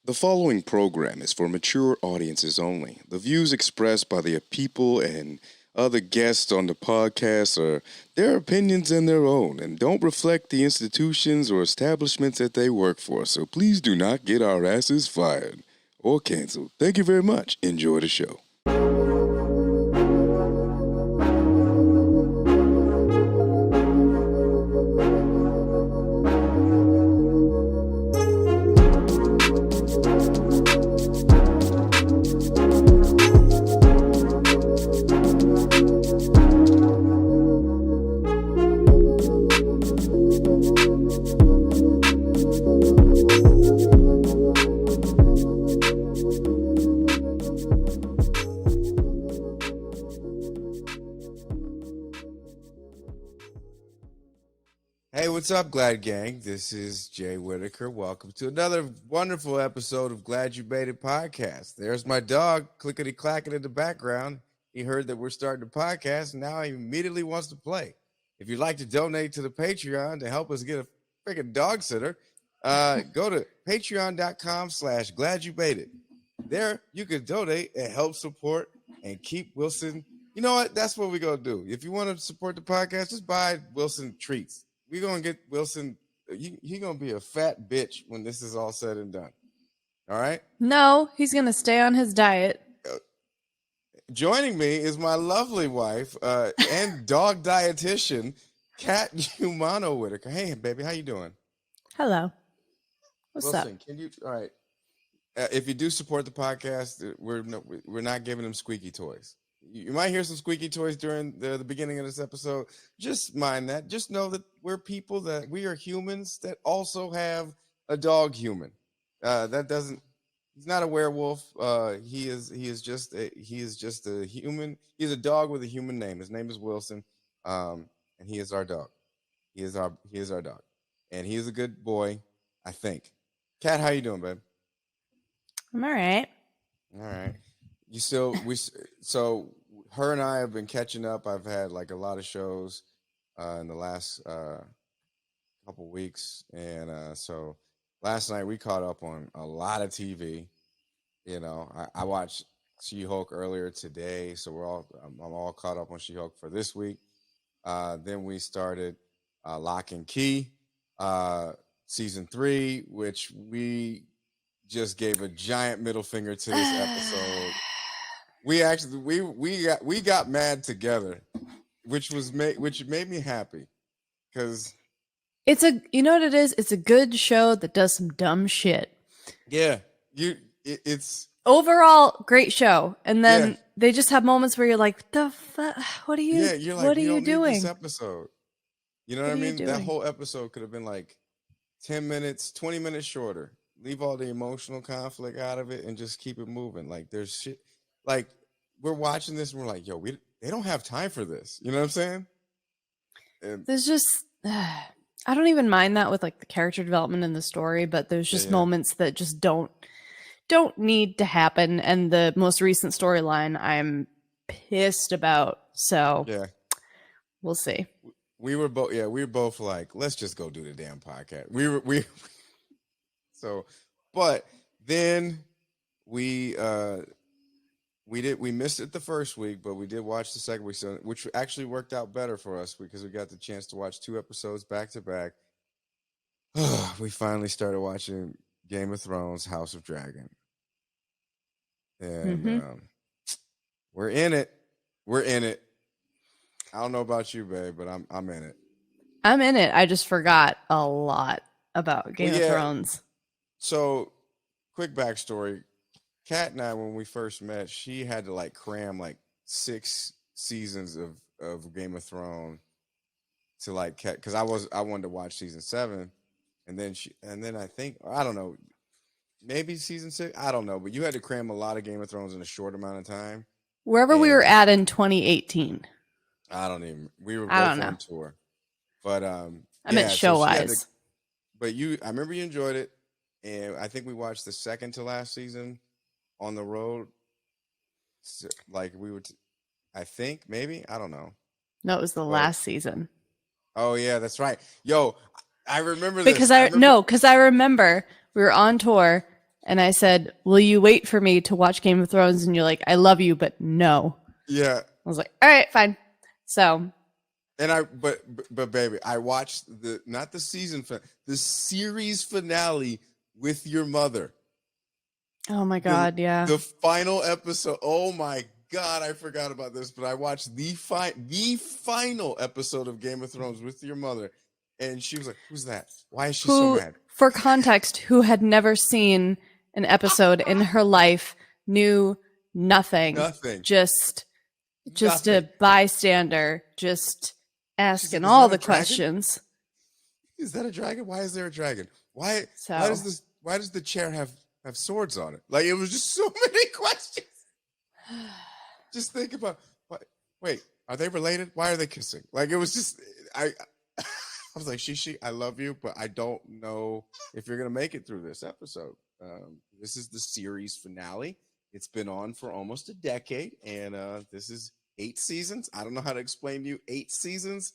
The following program is for mature audiences only. The views expressed by the people and other guests on the podcast are their opinions and their own and don't reflect the institutions or establishments that they work for. So please do not get our asses fired or canceled. Thank you very much. Enjoy the show. Hey, what's up, Glad Gang? This is Jay Whitaker. Welcome to another wonderful episode of Glad You Made It podcast. There's my dog clickety-clacking in the background. He heard that we're starting the podcast, and now he immediately wants to play. If you'd like to donate to the Patreon to help us get a freaking dog sitter, go to patreon.com/gladyoumadeit. There, you can donate and help support and keep Wilson. You know what? That's what we're going to do. If you want to support the podcast, just buy Wilson treats. We're going to get Wilson. He's going to be a fat bitch when this is all said and done. All right? No, he's going to stay on his diet. Joining me is my lovely wife and dog dietitian, Kat Humano Whitaker. Hey, baby, how you doing? Hello. What's Wilson, up? can you? All right. If you do support the podcast, we're not giving them squeaky toys. You might hear some squeaky toys during the beginning of this episode. Just mind that. Just know that we're people, that we are humans that also have a dog human. That doesn't. He's not a werewolf. He is just a human. He's a dog with a human name. His name is Wilson, and he is our dog. He is our dog, and he is a good boy, I think. Kat, how you doing, babe? I'm all right. All right. So her and I have been catching up. I've had like a lot of shows in the last couple weeks, and so last night we caught up on a lot of TV. You know, I watched She-Hulk earlier today, so I'm all caught up on She-Hulk for this week. Then we started Lock and Key season 3, which we just gave a giant middle finger to this episode. We actually we got mad together, which made me happy because You know what it is? It's a good show that does some dumb shit. Yeah, it's overall great show, and then they just have moments where you're like, "The fuck? What are you? You're like, what are you you doing?" This episode, you know what I mean? That whole episode could have been like 10 minutes, 20 minutes shorter. Leave all the emotional conflict out of it and just keep it moving. Like there's shit. Like we're watching this and we're like, yo, they don't have time for this. You know what I'm saying? And there's just I don't even mind that with like the character development in the story, but there's just moments that just don't need to happen. And the most recent storyline I'm pissed about. So we'll see. We were both like, let's just go do the damn podcast. But then we missed it the first week, but we did watch the second week, which actually worked out better for us because we got the chance to watch 2 episodes back to back. We finally started watching Game of Thrones, House of Dragon, and we're in it. We're in it. I don't know about you, babe, but I'm in it. I'm in it. I just forgot a lot about Game of Thrones. So, quick backstory. Kat and I, when we first met, she had to like cram like 6 seasons of Game of Thrones to like, because I wanted to watch season 7, and then I think, I don't know, maybe season 6, I don't know, but you had to cram a lot of Game of Thrones in a short amount of time. Wherever we were at in 2018. We were both on tour, but I meant show wise. But I remember you enjoyed it, and I think we watched the second to last season on the road. So, like we would, I think maybe, I don't know. No, it was the last season. Oh yeah, that's right. Yo, I remember this. Because I remember we were on tour And I said, will you wait for me to watch Game of Thrones? And you're like, I love you, but no. Yeah. I was like, all right, fine. So. And but baby, I watched not the season, the series finale with your mother. Oh my God, yeah. The final episode. Oh my God, I forgot about this, but I watched the final episode of Game of Thrones with your mother, and she was like, "Who's that? Why is she so mad?" For context, who had never seen an episode in her life, knew nothing. Just nothing. A bystander, just asking all the questions. Is that a dragon? Why is there a dragon? Why does the chair have swords on it? Like, it was just so many questions. Just think about, wait, are they related? Why are they kissing? Like, it was just, I was like, Shishi, I love you, but I don't know if you're going to make it through this episode. This is the series finale. It's been on for almost a decade, and this is 8 seasons. I don't know how to explain to you 8 seasons.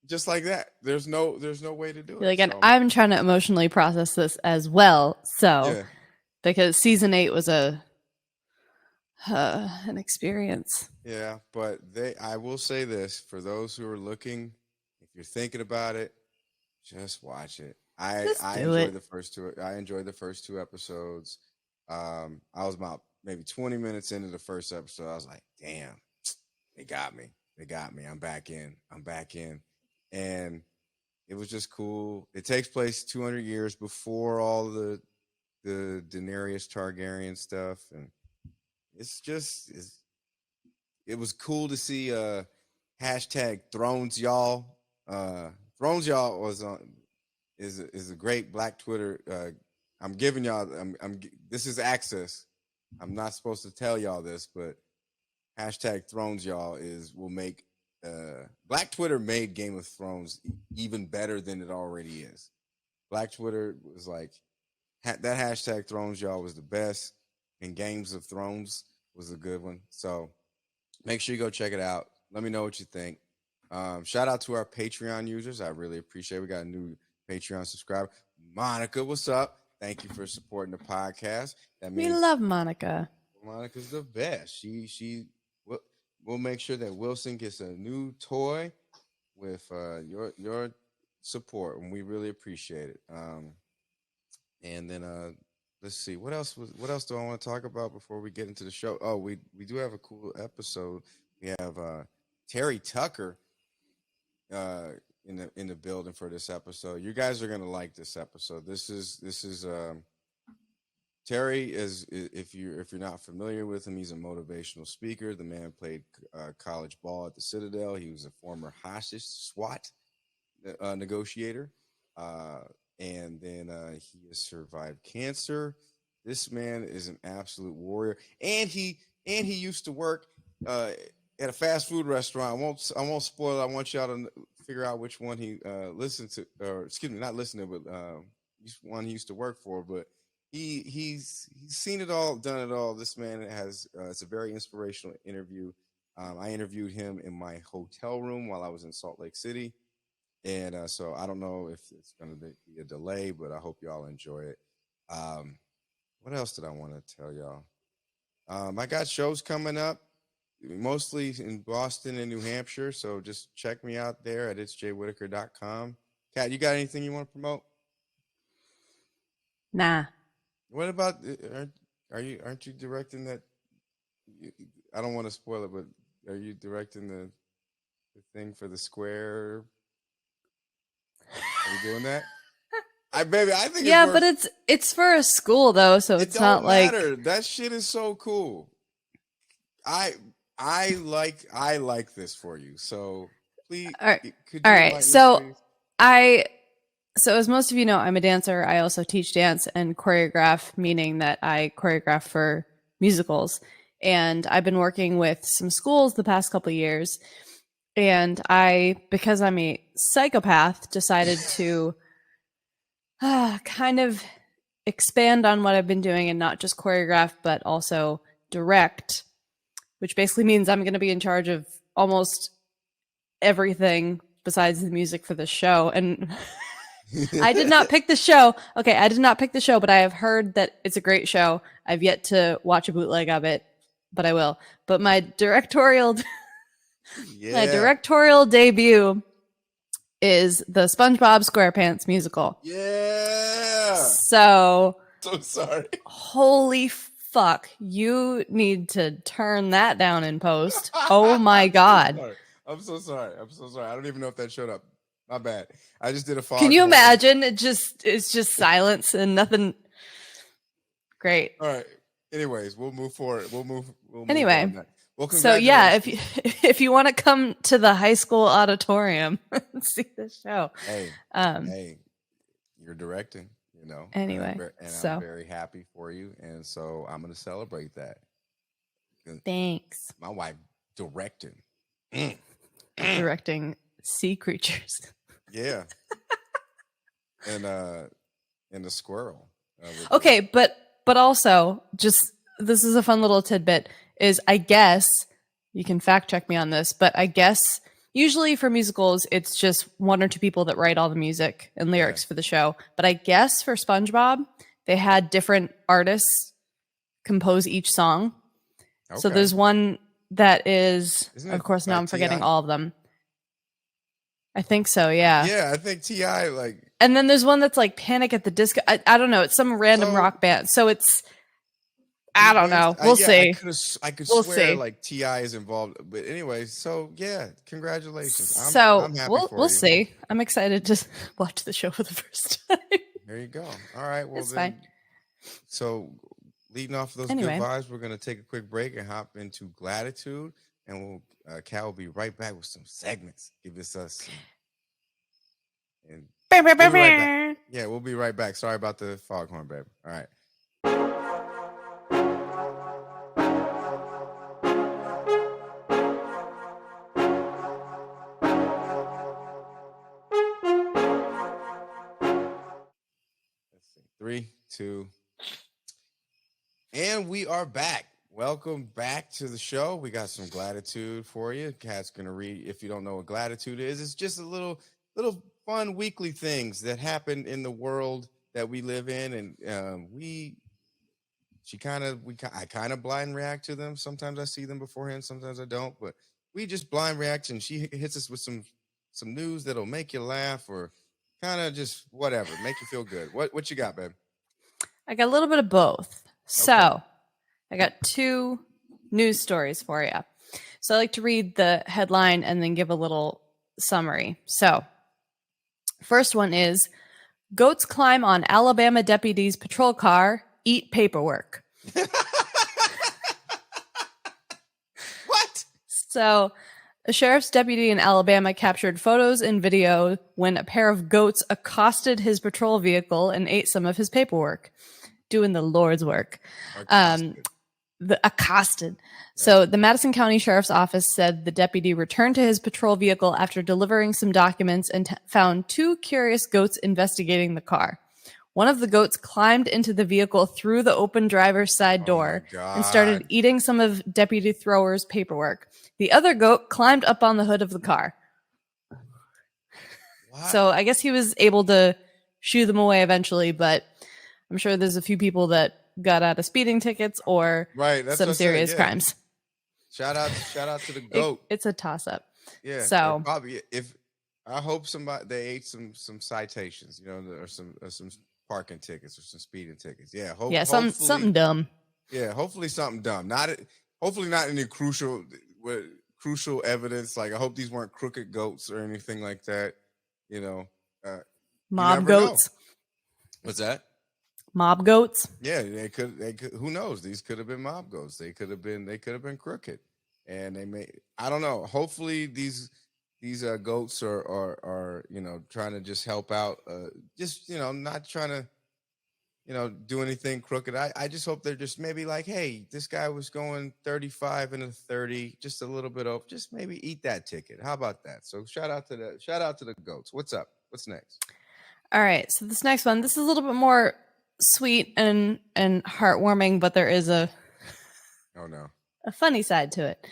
Just like that. There's no way to do it. Again, so. I'm trying to emotionally process this as well. So, yeah. Because season 8 was an experience. Yeah, but I will say this, for those who are looking, if you're thinking about it, just watch it. I enjoyed the first two. I enjoyed the first 2 episodes. I was about maybe 20 minutes into the first episode. I was like, damn, they got me. I'm back in. And it was just cool. It takes place 200 years before all the Daenerys Targaryen stuff, and it was cool to see hashtag Thrones Y'all. Thrones Y'all is a great Black Twitter. I'm giving y'all. This is access. I'm not supposed to tell y'all this, but hashtag Thrones Y'all will make. Black Twitter made Game of Thrones even better than it already is. Black Twitter was like, that hashtag Thrones Y'all was the best, and Games of Thrones was a good one. So make sure you go check it out. Let me know what you think. Shout out to our Patreon users. I really appreciate it. We got a new Patreon subscriber. Monica, what's up? Thank you for supporting the podcast. That means we love Monica. Monica's the best. We'll make sure that Wilson gets a new toy with your support, and we really appreciate it. And then let's see, what else do I want to talk about before we get into the show? Oh, we do have a cool episode. We have Terry Tucker in the building for this episode. You guys are gonna like this episode. This is Terry is, if you're not familiar with him, he's a motivational speaker. The man played college ball at the Citadel. He was a former hostage SWAT negotiator, and then he has survived cancer. This man is an absolute warrior, and he used to work at a fast food restaurant. I won't spoil it. I want y'all to figure out which one he listened to, or excuse me, not listening, but one he used to work for, but. He's seen it all, done it all. This man has it's a very inspirational interview. I interviewed him in my hotel room while I was in Salt Lake City, and so I don't know if it's going to be a delay, but I hope y'all enjoy it. What else did I want to tell y'all? I got shows coming up, mostly in Boston and New Hampshire, so just check me out there at itsjwhitaker.com. Kat, you got anything you want to promote? Nah. What about, aren't you directing that? I don't want to spoil it, but are you directing the thing for the Square? Are you doing that? I think yeah, but it's for a school though, so it's not matter. Like that shit is so cool. I like this for you. So please, all right. So please? So as most of you know, I'm a dancer. I also teach dance and choreograph, meaning that I choreograph for musicals. And I've been working with some schools the past couple of years. And because I'm a psychopath, decided to kind of expand on what I've been doing and not just choreograph, but also direct, which basically means I'm going to be in charge of almost everything besides the music for the show. And I did not pick the show. Okay, I did not pick the show, but I have heard that it's a great show. I've yet to watch a bootleg of it, but I will. But my directorial my directorial debut is the SpongeBob SquarePants musical. Yeah. So sorry. Holy fuck. You need to turn that down in post. Oh my God. I'm so sorry. I don't even know if that showed up. My bad. I just did a fog. Can you imagine? It's just silence and nothing. Great. All right. Anyways, we'll move forward. Anyway. Well, so yeah, if you want to come to the high school auditorium and see the show. Hey, you're directing, you know. Anyway, I'm very happy for you, and so I'm going to celebrate that. Thanks. My wife directing. Directing sea creatures. Yeah. And the squirrel. Okay, but also just this is a fun little tidbit is I guess you can fact check me on this, but I guess usually for musicals it's just one or two people that write all the music and lyrics for the show. But I guess for SpongeBob they had different artists compose each song. Okay. So there's one that is, of course, now I'm forgetting all of them. I think so, yeah. Yeah, I think T.I. like. And then there's one that's like Panic at the Disco. I don't know. It's some random rock band. So it's, I don't know. We'll see. I could swear like T.I. is involved. But anyway, so yeah, congratulations. I'm happy for you. We'll see. I'm excited to watch the show for the first time. There you go. All right. Well, it's fine. So leading off of those good vibes, we're going to take a quick break and hop into gratitude. And Cal will be right back with some segments. Give us some. And we'll be right back. Yeah, we'll be right back. Sorry about the foghorn, babe. All right. Let's see. 3, 2, and we are back. Welcome back to the show. We got some gratitude for you. Kat's gonna read. If you don't know what gratitude is, it's just a little fun weekly things that happen in the world that we live in, and I kind of blind react to them. Sometimes I see them beforehand, sometimes I don't. But we just blind react, and she hits us with some news that'll make you laugh or kind of just whatever, make you feel good. What you got, babe? I got a little bit of both. Okay. So I got 2 news stories for you. So I like to read the headline and then give a little summary. So first one is, goats climb on Alabama deputy's patrol car, eat paperwork. What? So a sheriff's deputy in Alabama captured photos and video when a pair of goats accosted his patrol vehicle and ate some of his paperwork. Doing the Lord's work. Accosted. Right. So the Madison County Sheriff's Office said the deputy returned to his patrol vehicle after delivering some documents and found 2 curious goats investigating the car. One of the goats climbed into the vehicle through the open driver's side door and started eating some of Deputy Thrower's paperwork. The other goat climbed up on the hood of the car. What? So I guess he was able to shoo them away eventually, but I'm sure there's a few people that got out of speeding tickets or some serious crimes. Shout out to the goat. It's a toss up. Yeah. So probably I hope they ate some citations, or some parking tickets or some speeding tickets. Yeah. Something dumb. Yeah. Hopefully something dumb. Hopefully not any crucial evidence. Like I hope these weren't crooked goats or anything like that. Mob goats. Know. What's that? Mob goats. Yeah, they could. Who knows? These could have been mob goats. They could have been crooked, and they may. I don't know. Hopefully, these goats are trying to just help out. Not trying to do anything crooked. I just hope they're just maybe like, hey, this guy was going 35 and a 30, just a little bit off. Just maybe eat that ticket. How about that? So shout out to the goats. What's up? What's next? All right. So this next one, this is a little bit more sweet and heartwarming, but there is a funny side to it.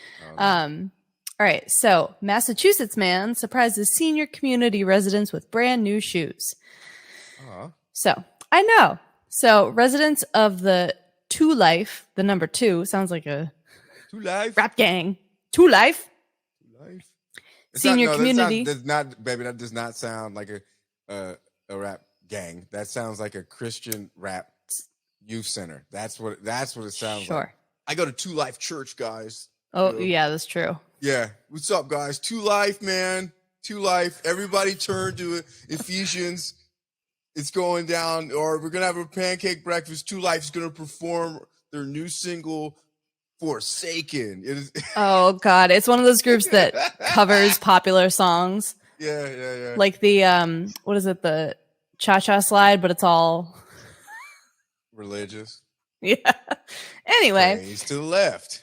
All right, so Massachusetts man surprises senior community residents with brand new shoes. So I know. So residents of the Two Life, the number 2 sounds like a Two Life rap gang. Two Life. Life. Senior community. That does not sound like a rap gang. That sounds like a Christian rap youth center. That's what it sounds like. I go to Two Life Church, guys. Oh, yeah, that's true. Yeah. What's up, guys? Two Life, man. Two Life. Everybody turn to Ephesians. It's going down, or we're going to have a pancake breakfast. Two Life is going to perform their new single, Forsaken. Oh, God. It's one of those groups that covers popular songs. Yeah. Like the, what is it? The Cha-Cha Slide, but it's all religious. Yeah. Anyway. Praise to the left.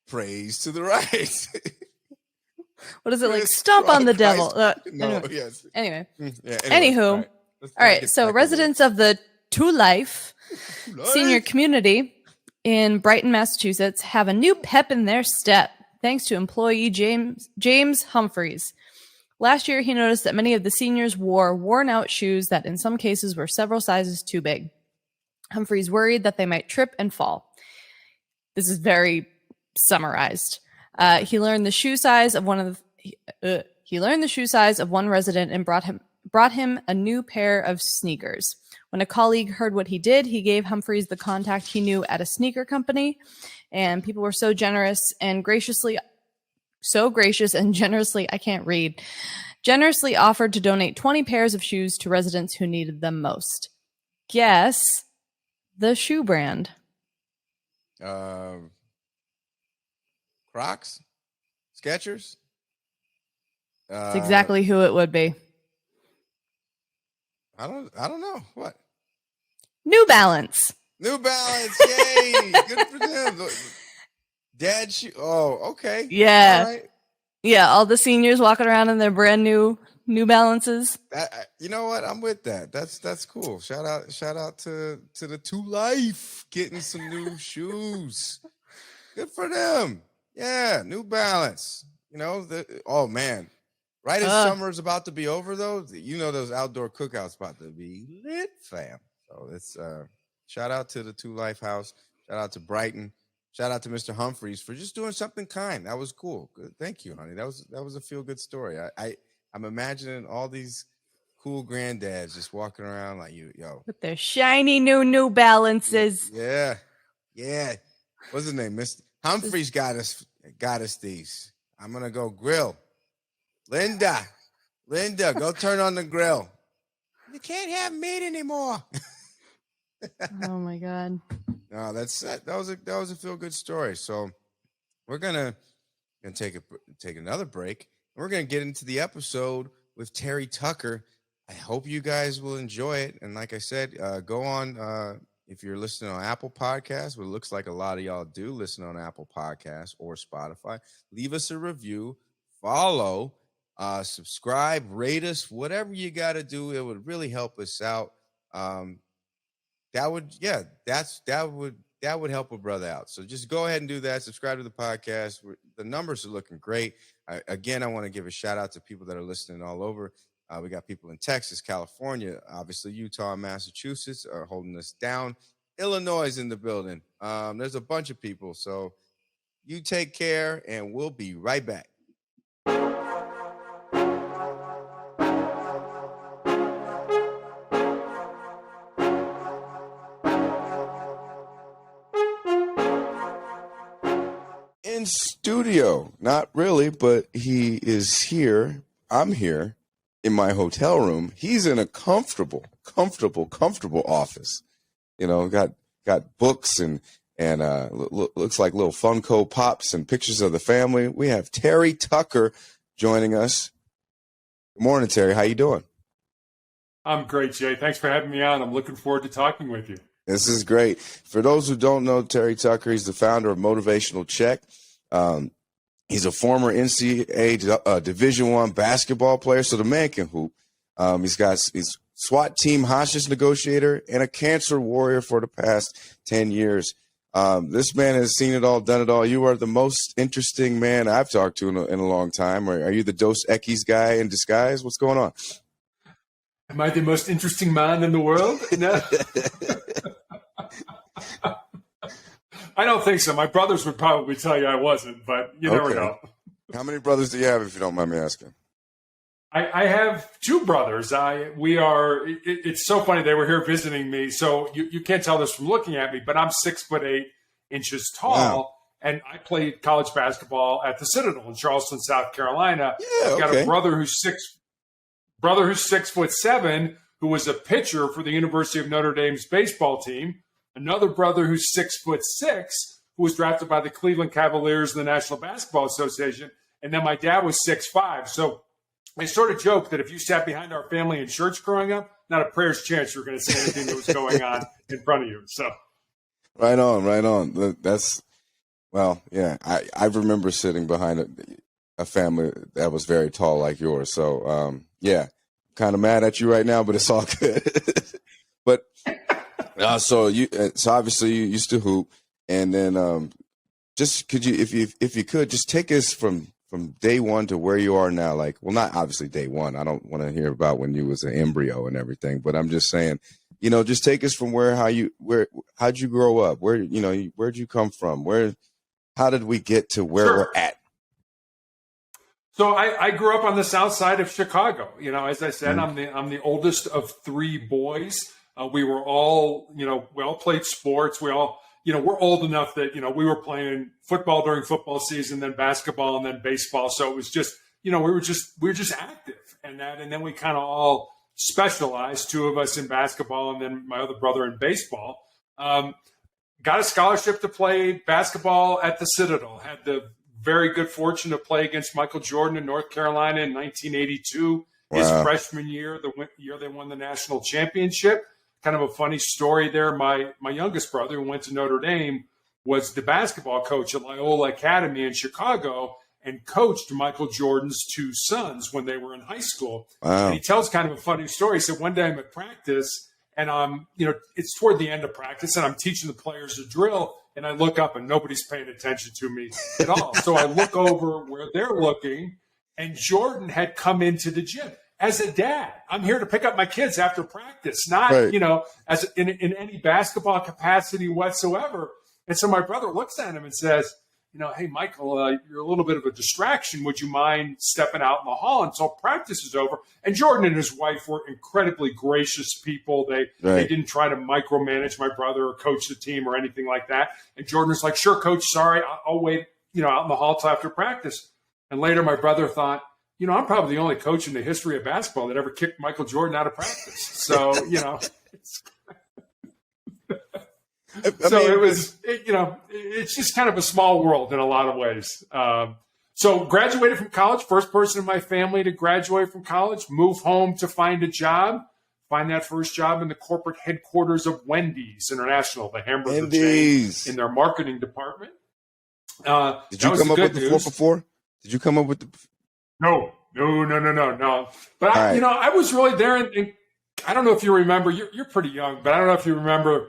Praise to the right. What is it like? Stomp on the devil. No, yes. Anyway. Yeah, Anywho. All right. So residents of the Two Life senior community in Brighton, Massachusetts have a new pep in their step thanks to employee James Humphreys. Last year, he noticed that many of the seniors wore worn-out shoes that in some cases were several sizes too big. Humphreys worried that they might trip and fall. This is very summarized. He learned the shoe size of one resident and brought him a new pair of sneakers. When a colleague heard what he did, he gave Humphreys the contact he knew at a sneaker company, and people were so gracious and generously, I can't read, generously offered to donate 20 pairs of shoes to residents who needed them most. Guess the shoe brand. Crocs? Skechers? That's exactly who it would be. I don't know. What? New Balance. New Balance. Yay. Good for them. Dad shoe. Oh, okay. Yeah. All right. Yeah, all the seniors walking around in their brand new New Balances. You know what? I'm with that. That's cool. Shout out to the Two Life getting some new shoes. Good for them. Yeah, New Balance. You know, oh man. Right as summer's about to be over, though, you know those outdoor cookouts about to be lit, fam. So it's shout out to the Two Life House. Shout out to Brighton. Shout out to Mr. Humphreys for just doing something kind. That was cool. Good. Thank you, honey. That was a feel-good story. I'm imagining all these cool granddads just walking around like yo. With their shiny New Balances. Yeah. What's his name? Mr. Humphreys got us these. I'm gonna go grill. Linda, go turn on the grill. You can't have meat anymore. Oh my God. No, that was a feel good story. So we're gonna take another break. We're gonna get into the episode with Terry Tucker. I hope you guys will enjoy it. And like I said, go on if you're listening on Apple Podcasts, what it looks like a lot of y'all do listen on Apple Podcasts or Spotify. Leave us a review, follow. Subscribe, rate us, whatever you got to do. It would really help us out. That would help a brother out. So just go ahead and do that. Subscribe to the podcast. The numbers are looking great. I want to give a shout out to people that are listening all over. We got people in Texas, California, obviously Utah, and Massachusetts are holding us down. Illinois is in the building. There's a bunch of people. So you take care, and we'll be right back. In studio, not really, but he is here. I'm here in my hotel room. He's in a comfortable office. You know, got books and looks like little Funko Pops and pictures of the family. We have Terry Tucker joining us. Good morning, Terry. How you doing? I'm great, Jay. Thanks for having me on. I'm looking forward to talking with you. This is great. For those who don't know Terry Tucker, he's the founder of Motivational Check. He's a former NCAA Division I basketball player, so the man can hoop. He's SWAT team hostage negotiator and a cancer warrior for the past 10 years. This man has seen it all, done it all. You are the most interesting man I've talked to in a long time. Are you the Dos Equis guy in disguise? What's going on? Am I the most interesting man in the world? No. I don't think so. My brothers would probably tell you I wasn't, but you never know. How many brothers do you have, if you don't mind me asking? I have two brothers. It's so funny. They were here visiting me. So you can't tell this from looking at me, but I'm 6'8" tall. Wow. And I played college basketball at the Citadel in Charleston, South Carolina. Yeah, I've got a brother who's 6'7", who was a pitcher for the University of Notre Dame's baseball team. Another brother who's 6'6", who was drafted by the Cleveland Cavaliers in the National Basketball Association. And then my dad was 6'5". So I sort of joke that if you sat behind our family in church growing up, not a prayer's chance you were going to say anything that was going on in front of you. So, right on. That's, well, yeah. I remember sitting behind a family that was very tall like yours. So, yeah, kind of mad at you right now, but it's all good. But so obviously you used to hoop, and then just could you, if you could, just take us from day one to where you are now. Like, well, not obviously day one. I don't want to hear about when you was an embryo and everything, but I'm just saying, just take us from how'd you grow up? Where'd you come from? How did we get to where we're at? So I grew up on the south side of Chicago. As I said, I'm the oldest of three boys. We were all, we all played sports. We all, we're old enough that, we were playing football during football season, then basketball, and then baseball. So it was just, we were just active and then we kind of all specialized, two of us in basketball and then my other brother in baseball. Got a scholarship to play basketball at the Citadel, had the very good fortune to play against Michael Jordan in North Carolina in 1982, his freshman year, the year they won the national championship. Kind of a funny story there. My youngest brother, who went to Notre Dame, was the basketball coach at Loyola Academy in Chicago and coached Michael Jordan's two sons when they were in high school. Wow. And he tells kind of a funny story. He said, one day I'm at practice and it's toward the end of practice and I'm teaching the players a drill and I look up and nobody's paying attention to me at all. So I look over where they're looking and Jordan had come into the gym. As a dad, I'm here to pick up my kids after practice, not, as in any basketball capacity whatsoever. And so my brother looks at him and says, hey, Michael, you're a little bit of a distraction. Would you mind stepping out in the hall until practice is over? And Jordan and his wife were incredibly gracious people. They didn't try to micromanage my brother or coach the team or anything like that. And Jordan was like, sure, coach, sorry, I'll wait, out in the hall till after practice. And later my brother thought, I'm probably the only coach in the history of basketball that ever kicked Michael Jordan out of practice. So, it's just kind of a small world in a lot of ways. So graduated from college, first person in my family to graduate from college, move home to find a job, find that first job in the corporate headquarters of Wendys International, the hamburger chain, in their marketing department. Did you come up with the 4x4? Did you come up with the... No. But I was really there, and I don't know if you remember. You're pretty young, but I don't know if you remember.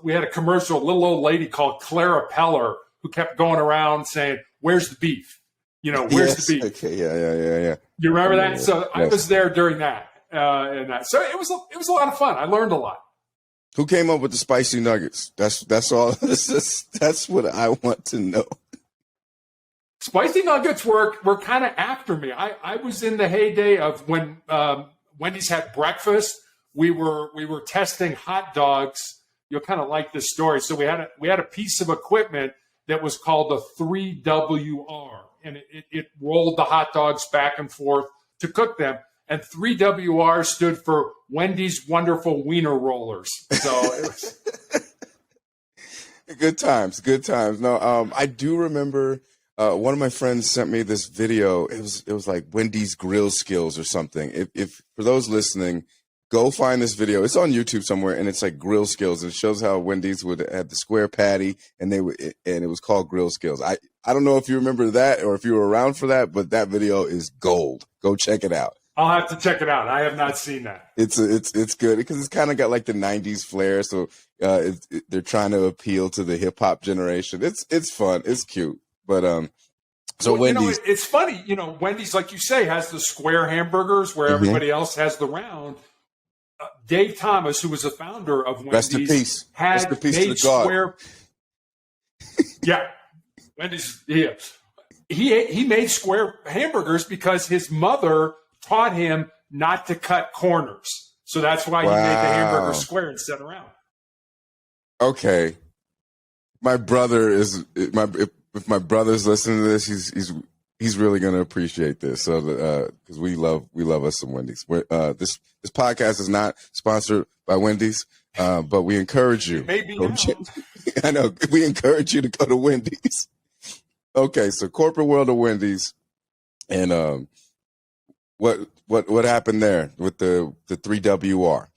We had a commercial, a little old lady called Clara Peller who kept going around saying, "Where's the beef? Where's the beef?" Okay, yeah. You remember that? So I was there during that, and that. So it was a lot of fun. I learned a lot. Who came up with the spicy nuggets? That's all. That's what I want to know. Spicy nuggets were kind of after me. I was in the heyday of when Wendy's had breakfast. We were testing hot dogs. You'll kind of like this story. So we had a piece of equipment that was called a 3WR, and it rolled the hot dogs back and forth to cook them. And 3WR stood for Wendy's Wonderful Wiener Rollers. So it was good times. No, I do remember. One of my friends sent me this video. It was like Wendy's grill skills or something. If for those listening, go find this video. It's on YouTube somewhere, and it's like grill skills. It shows how Wendy's would have the square patty, and it was called grill skills. I don't know if you remember that or if you were around for that, but that video is gold. Go check it out. I'll have to check it out. I have not seen that. It's good because it's kind of got like the '90s flair. So they're trying to appeal to the hip hop generation. It's fun. It's cute. But so well, Wendy's, it's funny. Wendy's, like you say, has the square hamburgers where everybody else has the round. Dave Thomas, who was the founder of Wendy's, rest in peace. had Rest in peace made to the God. square. Yeah, Wendy's. Yeah, he made square hamburgers because his mother taught him not to cut corners. So that's why he made the hamburger square instead of round. Okay, my brother is if my brother's listening to this, he's really going to appreciate this. So because we love us some Wendy's. This podcast is not sponsored by Wendy's, but we encourage you. Maybe I know we encourage you to go to Wendy's. Okay, so corporate world of Wendy's, and what happened there with the 3WR?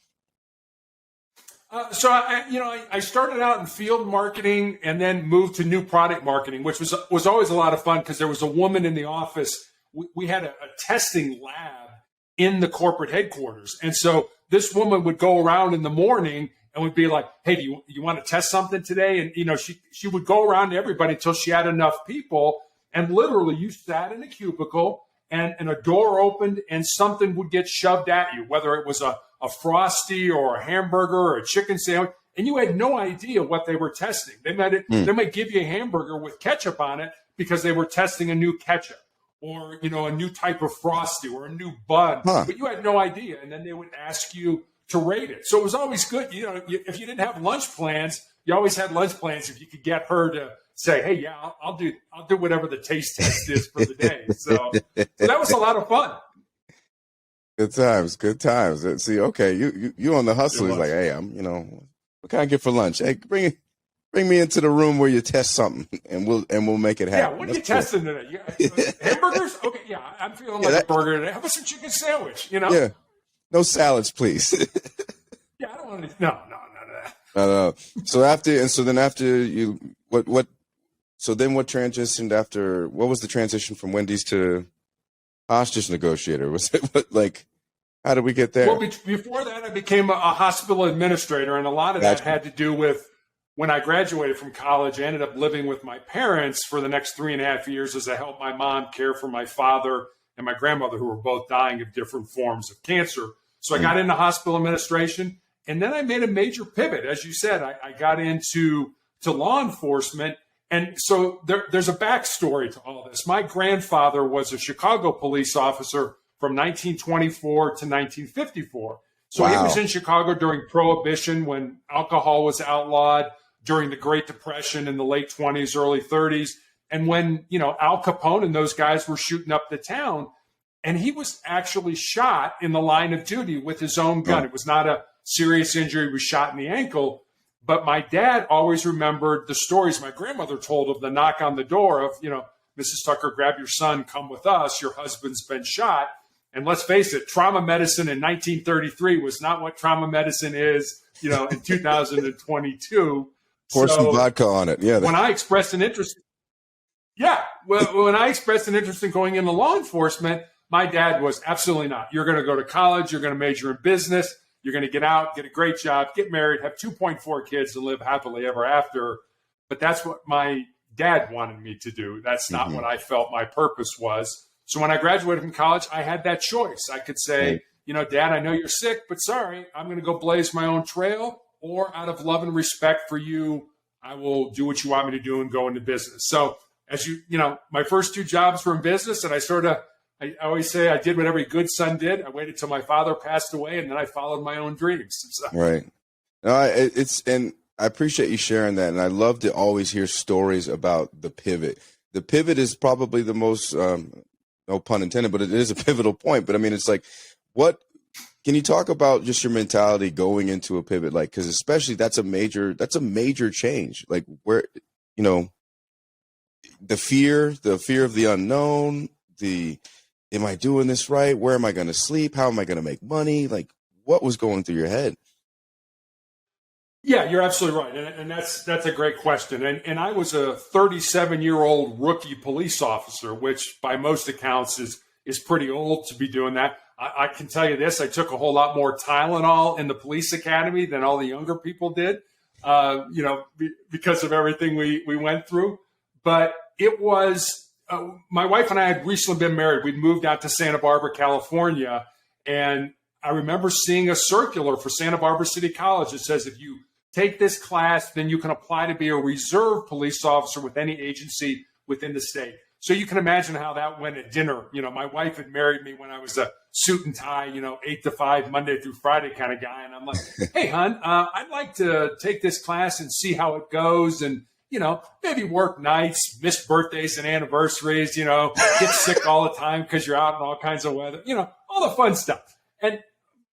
So I started out in field marketing and then moved to new product marketing, which was always a lot of fun because there was a woman in the office. We had a testing lab in the corporate headquarters, and so this woman would go around in the morning and would be like, "Hey, do you want to test something today?" And she would go around to everybody until she had enough people, and literally you sat in a cubicle and a door opened and something would get shoved at you, whether it was a Frosty or a hamburger or a chicken sandwich, and you had no idea what they were testing. They might give you a hamburger with ketchup on it because they were testing a new ketchup or, a new type of Frosty or a new bun, but you had no idea. And then they would ask you to rate it. So it was always good. If you didn't have lunch plans, you always had lunch plans if you could get her to say, "Hey, yeah, I'll do whatever the taste test is for the day." So that was a lot of fun. Good times. See, okay, you on the hustle. He's like, "Hey, what can I get for lunch? Hey, bring me into the room where you test something, and we'll make it happen." Yeah, what are you testing today? Hamburgers? Okay, yeah, I'm feeling like a burger today. How about some chicken sandwich? Yeah, no salads, please. Yeah, I don't want any. No, none of that. No. So then what transitioned after? What was the transition from Wendy's to hostage negotiator? Was it how did we get there? Well, before that, I became a hospital administrator, and a lot of that had to do with when I graduated from college. I ended up living with my parents for the next 3.5 years as I helped my mom care for my father and my grandmother, who were both dying of different forms of cancer. So I got into hospital administration, and then I made a major pivot. As you said, I got into law enforcement. And so there's a backstory to all this. My grandfather was a Chicago police officer from 1924 to 1954. So he was in Chicago during Prohibition when alcohol was outlawed, during the Great Depression in the late 20s, early 30s. And when, Al Capone and those guys were shooting up the town, and he was actually shot in the line of duty with his own gun. It was not a serious injury. He was shot in the ankle. But my dad always remembered the stories my grandmother told of the knock on the door of, "Mrs. Tucker, grab your son, come with us. Your husband's been shot." And let's face it, trauma medicine in 1933 was not what trauma medicine is, in 2022. Pour some vodka on it. Yeah. When I expressed an interest, when I expressed an interest in going into law enforcement, my dad was absolutely not. You're going to go to college. You're going to major in business. You're going to get out, get a great job, get married, have 2.4 kids, and live happily ever after. But that's what my dad wanted me to do. That's not what I felt my purpose was. So when I graduated from college, I had that choice. I could say, "Dad, I know you're sick, but sorry, I'm going to go blaze my own trail. Or out of love and respect for you, I will do what you want me to do and go into business." So as my first 2 jobs were in business, and I always say I did what every good son did. I waited till my father passed away, and then I followed my own dreams. So. Right. No, and I appreciate you sharing that, and I love to always hear stories about the pivot. The pivot is probably the most, no pun intended, but it is a pivotal point. But I mean, it's like, what can you talk about? Just your mentality going into a pivot, because especially that's a major change. Like where, the fear of the unknown, am I doing this right? Where am I going to sleep? How am I going to make money? Like, what was going through your head? Yeah, you're absolutely right. And that's a great question. And I was a 37-year-old rookie police officer, which by most accounts is pretty old to be doing that. I can tell you this: I took a whole lot more Tylenol in the police academy than all the younger people did, because of everything we went through. But it was my wife and I had recently been married. We'd moved out to Santa Barbara, California, and I remember seeing a circular for Santa Barbara City College that says if you take this class, then you can apply to be a reserve police officer with any agency within the state. So you can imagine how that went at dinner. My wife had married me when I was a suit and tie, 8 to 5, Monday through Friday kind of guy. And I'm like, hey, hon, I'd like to take this class and see how it goes. And, maybe work nights, miss birthdays and anniversaries, get sick all the time because you're out in all kinds of weather, all the fun stuff. And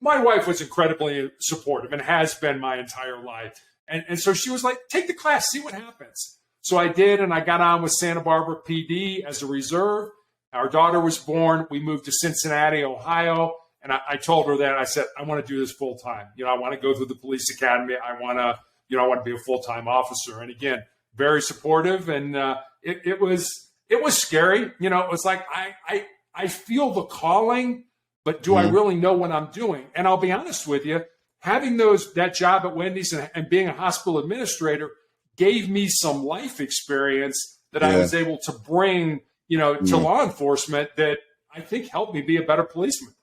my wife was incredibly supportive and has been my entire life. And so she was like, take the class, see what happens. So I did, and I got on with Santa Barbara PD as a reserve. Our daughter was born. We moved to Cincinnati, Ohio. And I told her that. I said, I want to do this full time. I want to go through the police academy. I want to be a full-time officer. And again, very supportive. And it was scary. It was like, I feel the calling, but do I really know what I'm doing? And I'll be honest with you, having that job at Wendys and being a hospital administrator gave me some life experience that I was able to bring, to law enforcement that I think helped me be a better policeman.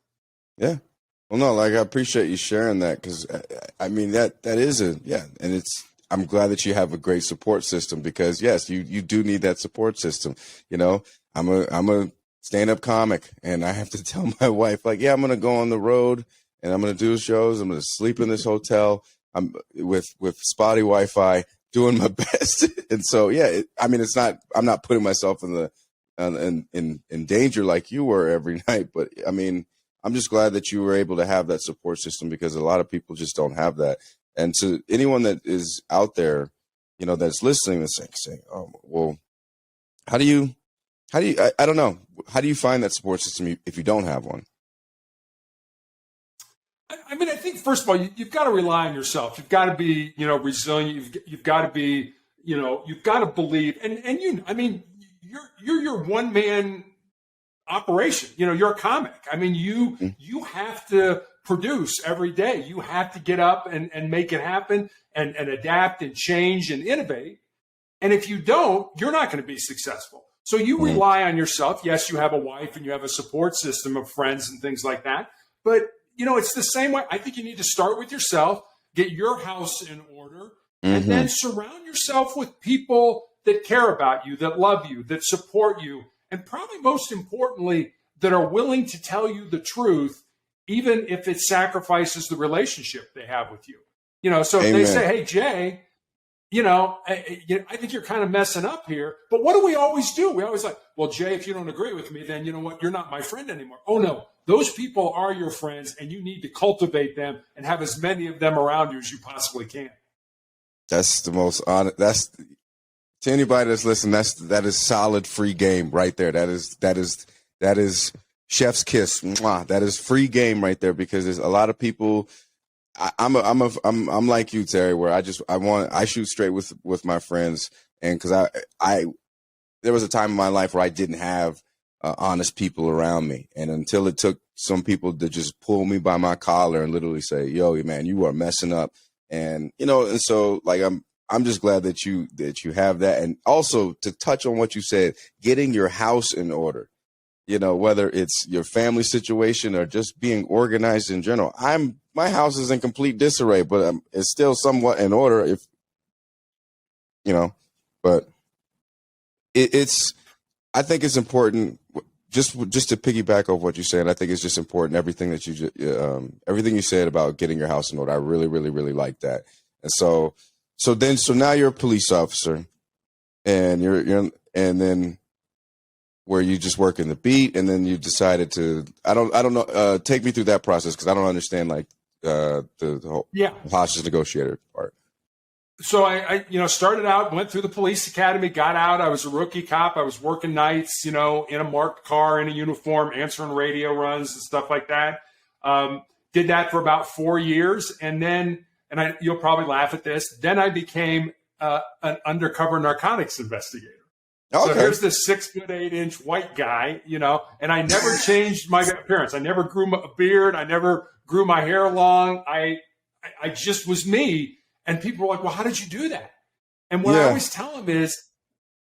Yeah. Well, no, I appreciate you sharing that because I mean, that is and I'm glad that you have a great support system because yes, you do need that support system. I'm a stand-up comic and I have to tell my wife I'm going to go on the road and I'm going to do shows. I'm going to sleep in this hotel. I'm with spotty Wi-Fi doing my best. And so, I'm not putting myself in danger like you were every night, but I mean, I'm just glad that you were able to have that support system because a lot of people just don't have that. And to anyone that is out there, that's listening and saying, oh, well, how do you, I don't know. How do you find that support system if you don't have one? I mean, I think, first of all, you've got to rely on yourself. You've got to be, resilient. You've got to be, you've got to believe. And you're your one-man operation. You're a comic. I mean, you have to produce every day. You have to get up and make it happen and adapt and change and innovate. And if you don't, you're not going to be successful. So you rely on yourself. Yes, you have a wife and you have a support system of friends and things like that. But, it's the same way. I think you need to start with yourself, get your house in order, and then surround yourself with people that care about you, that love you, that support you, and probably most importantly, that are willing to tell you the truth, even if it sacrifices the relationship they have with you. So if they say, hey, Jay, I think you're kind of messing up here. But what do we always do? We always well, Jay, if you don't agree with me, then you know what? You're not my friend anymore. Oh, no. Those people are your friends, and you need to cultivate them and have as many of them around you as you possibly can. That's the most honest. That's to anybody that's listening. That is solid free game right there. That is chef's kiss. Mwah. That is free game right there because there's a lot of people. I'm like you, Terry, where I shoot straight with my friends, and because there was a time in my life where I didn't have honest people around me, and until it took some people to just pull me by my collar and literally say, "Yo, man, you are messing up," and and so I'm just glad that you have that, and also to touch on what you said, getting your house in order. Whether it's your family situation or just being organized in general. My house is in complete disarray, but it's still somewhat in order. But I think it's important. Just to piggyback off what you said, I think it's just important. Everything that everything you said about getting your house in order, I really, really, really like that. And so now you're a police officer, and then. Where you just work in the beat, and then you decided to. I don't know. Take me through that process because I don't understand the whole hostage negotiator part. So I started out, went through the police academy, got out. I was a rookie cop. I was working nights, in a marked car, in a uniform, answering radio runs and stuff like that. Did that for about 4 years, and then, you'll probably laugh at this. Then I became an undercover narcotics investigator. So Okay. here's this 6'8" white guy, and I never changed my appearance. I never grew a beard. I never grew my hair long. I just was me. And people were like, well, how did you do that? And what I always tell them is,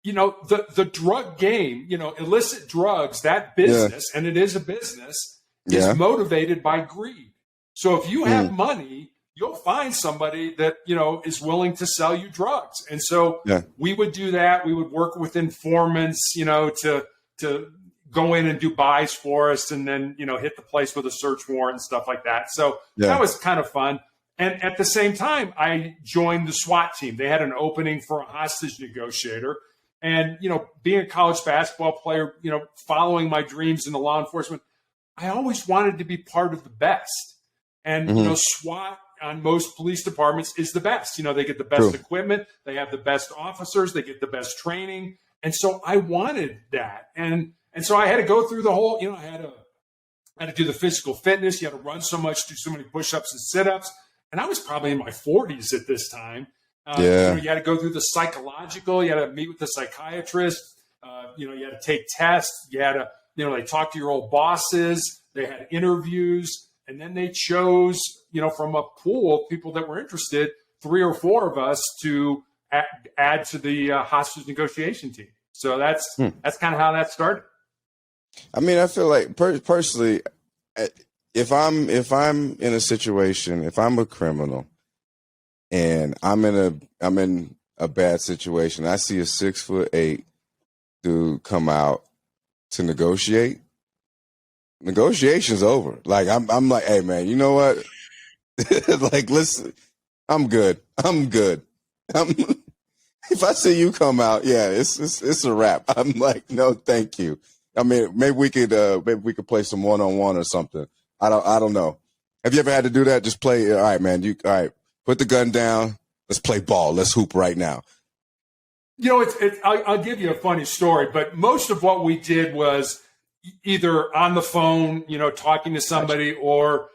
the drug game, illicit drugs, that business, and it is a business, is motivated by greed. So if you have money, you'll find somebody that, is willing to sell you drugs. And so we would do that. We would work with informants, to go in and do buys for us and then, hit the place with a search warrant and stuff like that. So that was kind of fun. And at the same time, I joined the SWAT team. They had an opening for a hostage negotiator. And, being a college basketball player, following my dreams in the law enforcement, I always wanted to be part of the best. And, SWAT on most police departments is the best. They get the best equipment. They have the best officers. They get the best training. And so I wanted that. And so I had to go through the whole, I had to do the physical fitness. You had to run so much, do so many push-ups and sit-ups. And I was probably in my 40s at this time. You had to go through the psychological. You had to meet with the psychiatrist. You had to take tests. You had to, they talked to your old bosses. They had interviews. And then they chose, from a pool of people that were interested, 3 or 4 of us to add to the hostage negotiation team. So that's kind of how that started. I mean, I feel like personally, if I'm in a situation, if I'm a criminal and I'm in a bad situation, I see a 6'8" dude come out to negotiate. Negotiation's over. Like I'm like, hey man, you know what? Like, listen, I'm good. If I see you come out, it's a wrap. I'm like, no, thank you. I mean, maybe we could play some one-on-one or something. I don't know. Have you ever had to do that? Just play. All right, man. All right. Put the gun down. Let's play ball. Let's hoop right now. I'll give you a funny story, but most of what we did was either on the phone, talking to somebody, or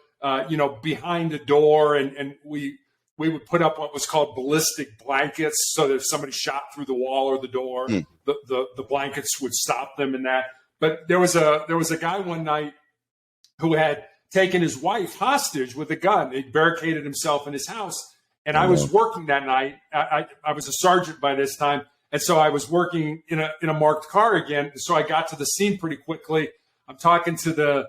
behind a door, and we would put up what was called ballistic blankets, so that if somebody shot through the wall or the door, the blankets would stop them in that. But there was a guy one night who had taken his wife hostage with a gun. He barricaded himself in his house, and I was working that night. I was a sergeant by this time. And so I was working in a marked car again. So I got to the scene pretty quickly. I'm talking to the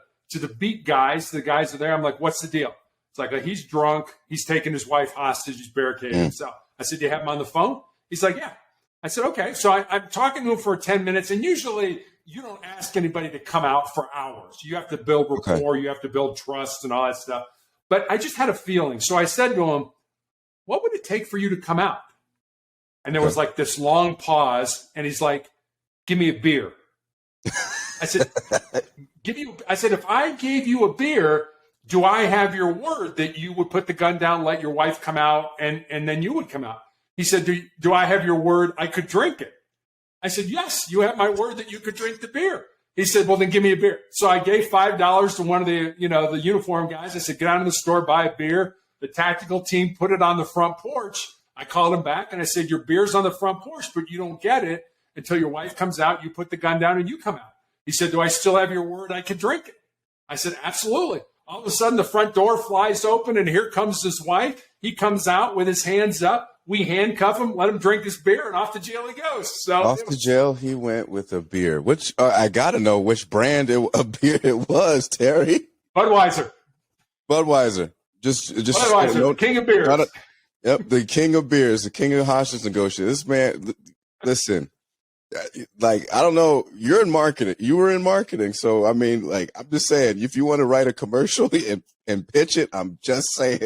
beat guys. The guys are there. I'm like, what's the deal? It's like, he's drunk. He's taken his wife hostage. He's barricaded himself. I said, do you have him on the phone? He's like, yeah. I said, okay. So I'm talking to him for 10 minutes. And usually you don't ask anybody to come out for hours. You have to build rapport. You have to build trust and all that stuff. But I just had a feeling. So I said to him, what would it take for you to come out? And there was like this long pause, and he's like, give me a beer. I said, if I gave you a beer, do I have your word that you would put the gun down, let your wife come out, and then you would come out? He said, do I have your word I could drink it? I said, yes, you have my word that you could drink the beer. He said, well, then give me a beer. So I gave $5 to one of the, the uniform guys. I said, get out of the store, buy a beer. The tactical team put it on the front porch. I called him back and I said, your beer's on the front porch, but you don't get it until your wife comes out, you put the gun down, and you come out. He said, do I still have your word I can drink it? I said, absolutely. All of a sudden, the front door flies open, and here comes his wife. He comes out with his hands up. We handcuff him, let him drink his beer, and off to jail he goes. So off to jail he went with a beer. Which I got to know which brand of beer it was, Terry. Budweiser. Just Budweiser, king of beers. Yep, the king of beers, the king of hostage negotiators. This man, listen, like, I don't know, you're in marketing. You were in marketing. So, I mean, like, I'm just saying, if you want to write a commercial and pitch it, I'm just saying,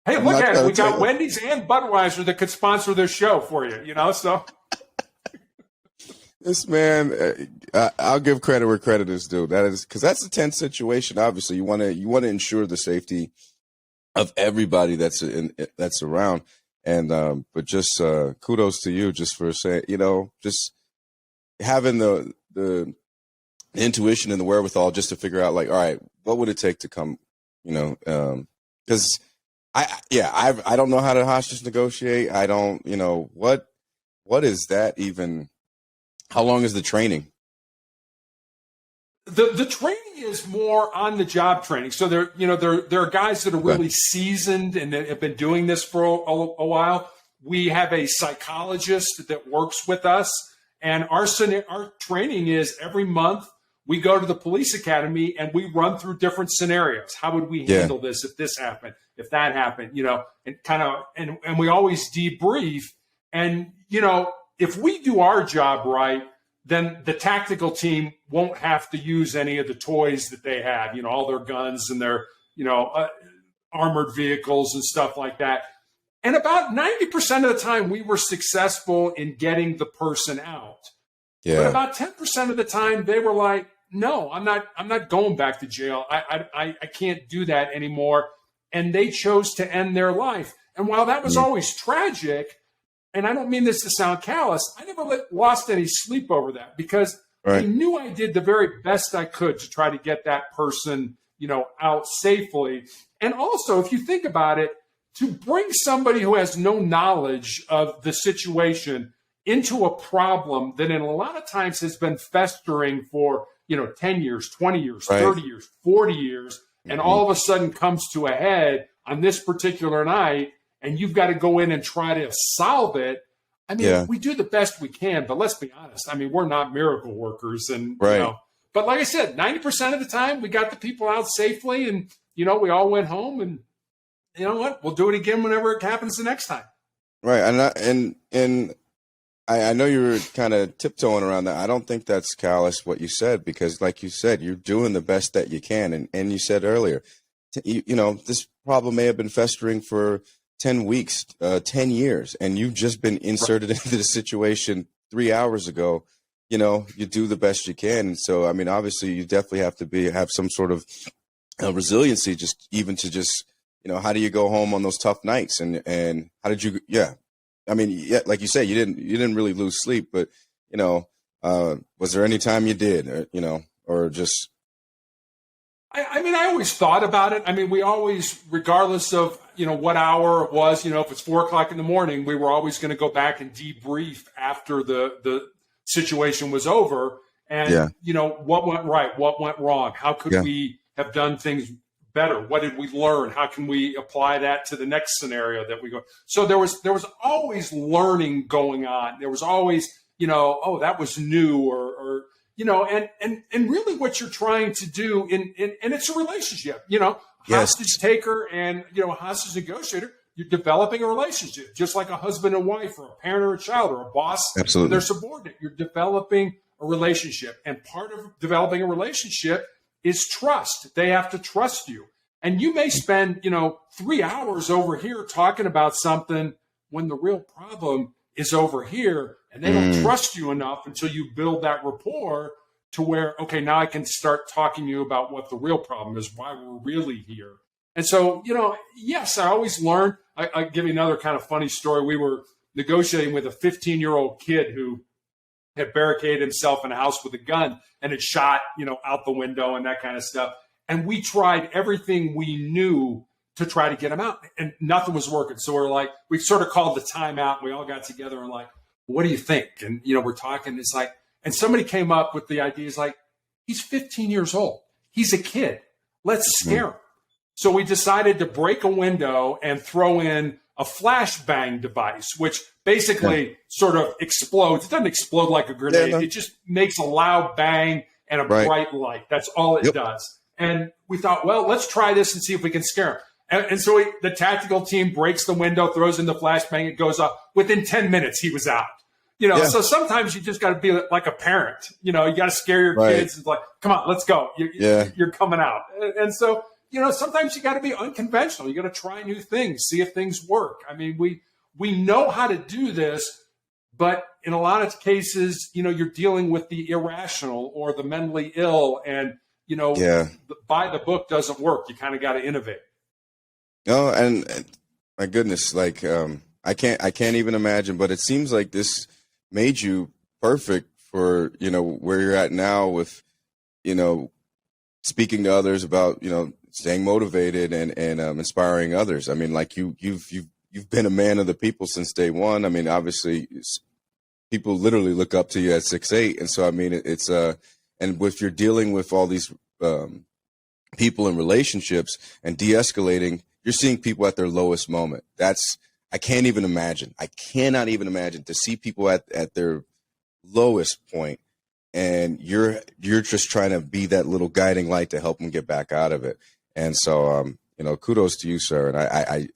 hey, look at it. We got Wendys and Budweiser that could sponsor this show for you, so. This man, I'll give credit where credit is due. That is, because that's a tense situation. Obviously, you want to ensure the safety of everybody that's around, and but just kudos to you just for saying, just having the intuition and the wherewithal just to figure out, like, all right, what would it take to come, because I don't know how to hostage negotiate. I don't, what what is that even? How long is the training? The training is more on the job training. So there are guys that are really seasoned and that have been doing this for a while. We have a psychologist that works with us, and our training is every month we go to the police academy and we run through different scenarios. How would we handle this if this happened, if that happened, and we always debrief. And, if we do our job right, then the tactical team won't have to use any of the toys that they have, all their guns and their, armored vehicles and stuff like that. And about 90% of the time we were successful in getting the person out. Yeah. But about 10% of the time they were like, no, I'm not going back to jail. I can't do that anymore. And they chose to end their life. And while that was always tragic, and I don't mean this to sound callous, I never lost any sleep over that, because I knew I did the very best I could to try to get that person, out safely. And also, if you think about it, to bring somebody who has no knowledge of the situation into a problem that in a lot of times has been festering for, 10 years, 20 years, 30 years, 40 years, and all of a sudden comes to a head on this particular night, and you've got to go in and try to solve it. I mean, we do the best we can, but let's be honest. I mean, we're not miracle workers. And, but like I said, 90% of the time we got the people out safely, and, we all went home, and you know what? We'll do it again whenever it happens the next time. Right. And I know you were kind of tiptoeing around that. I don't think that's callous what you said, because like you said, you're doing the best that you can. And you said earlier, this problem may have been festering for 10 weeks, 10 years, and you've just been inserted into the situation 3 hours ago. You do the best you can. And so, I mean, obviously you definitely have to have some sort of resiliency, how do you go home on those tough nights? And how did you, like you say, you didn't really lose sleep, but, was there any time you did, or just? I always thought about it. I mean, we always, regardless of, what hour it was, if it's 4 o'clock in the morning, we were always going to go back and debrief after the situation was over. And, what went right? What went wrong? How could we have done things better? What did we learn? How can we apply that to the next scenario that we go? So there was always learning going on. There was always, that was new, or and really what you're trying to do and it's a relationship, hostage taker and, hostage negotiator, you're developing a relationship, just like a husband and wife, or a parent or a child, or a boss and their subordinate. You're developing a relationship, and part of developing a relationship is trust. They have to trust you. And you may spend, 3 hours over here talking about something when the real problem is over here, and they don't trust you enough until you build that rapport to where, okay, now I can start talking to you about what the real problem is, why we're really here. And so, yes, I always learn. I'll give you another kind of funny story. We were negotiating with a 15-year-old kid who had barricaded himself in a house with a gun and had shot, out the window and that kind of stuff. And we tried everything we knew to try to get him out, and nothing was working. So we sort of called the timeout, and we all got together and what do you think? And, we're talking, it's like, and somebody came up with the idea, is like, he's 15 years old. He's a kid. Let's scare him. So we decided to break a window and throw in a flashbang device, which basically sort of explodes. It doesn't explode like a grenade. Yeah, no. It just makes a loud bang and a bright light. That's all it does. And we thought, well, let's try this and see if we can scare him. And so the tactical team breaks the window, throws in the flashbang, it goes off. Within 10 minutes, he was out. So sometimes you just got to be like a parent. You got to scare your kids. It's like, come on, let's go. You're coming out. And so, sometimes you got to be unconventional. You got to try new things, see if things work. I mean, we know how to do this, but in a lot of cases, you're dealing with the irrational or the mentally ill, and by the book doesn't work. You kind of got to innovate. No, and my goodness, I can't even imagine. But it seems like this made you perfect for where you're at now with speaking to others about staying motivated and inspiring others. I mean, like you've been a man of the people since day one. I mean, obviously people literally look up to you at 6'8". And so, I mean, it's and if you're dealing with all these people in relationships and de-escalating, you're seeing people at their lowest moment. I can't even imagine. I cannot even imagine to see people at their lowest point, and you're just trying to be that little guiding light to help them get back out of it. And so, you know, kudos to you, sir. And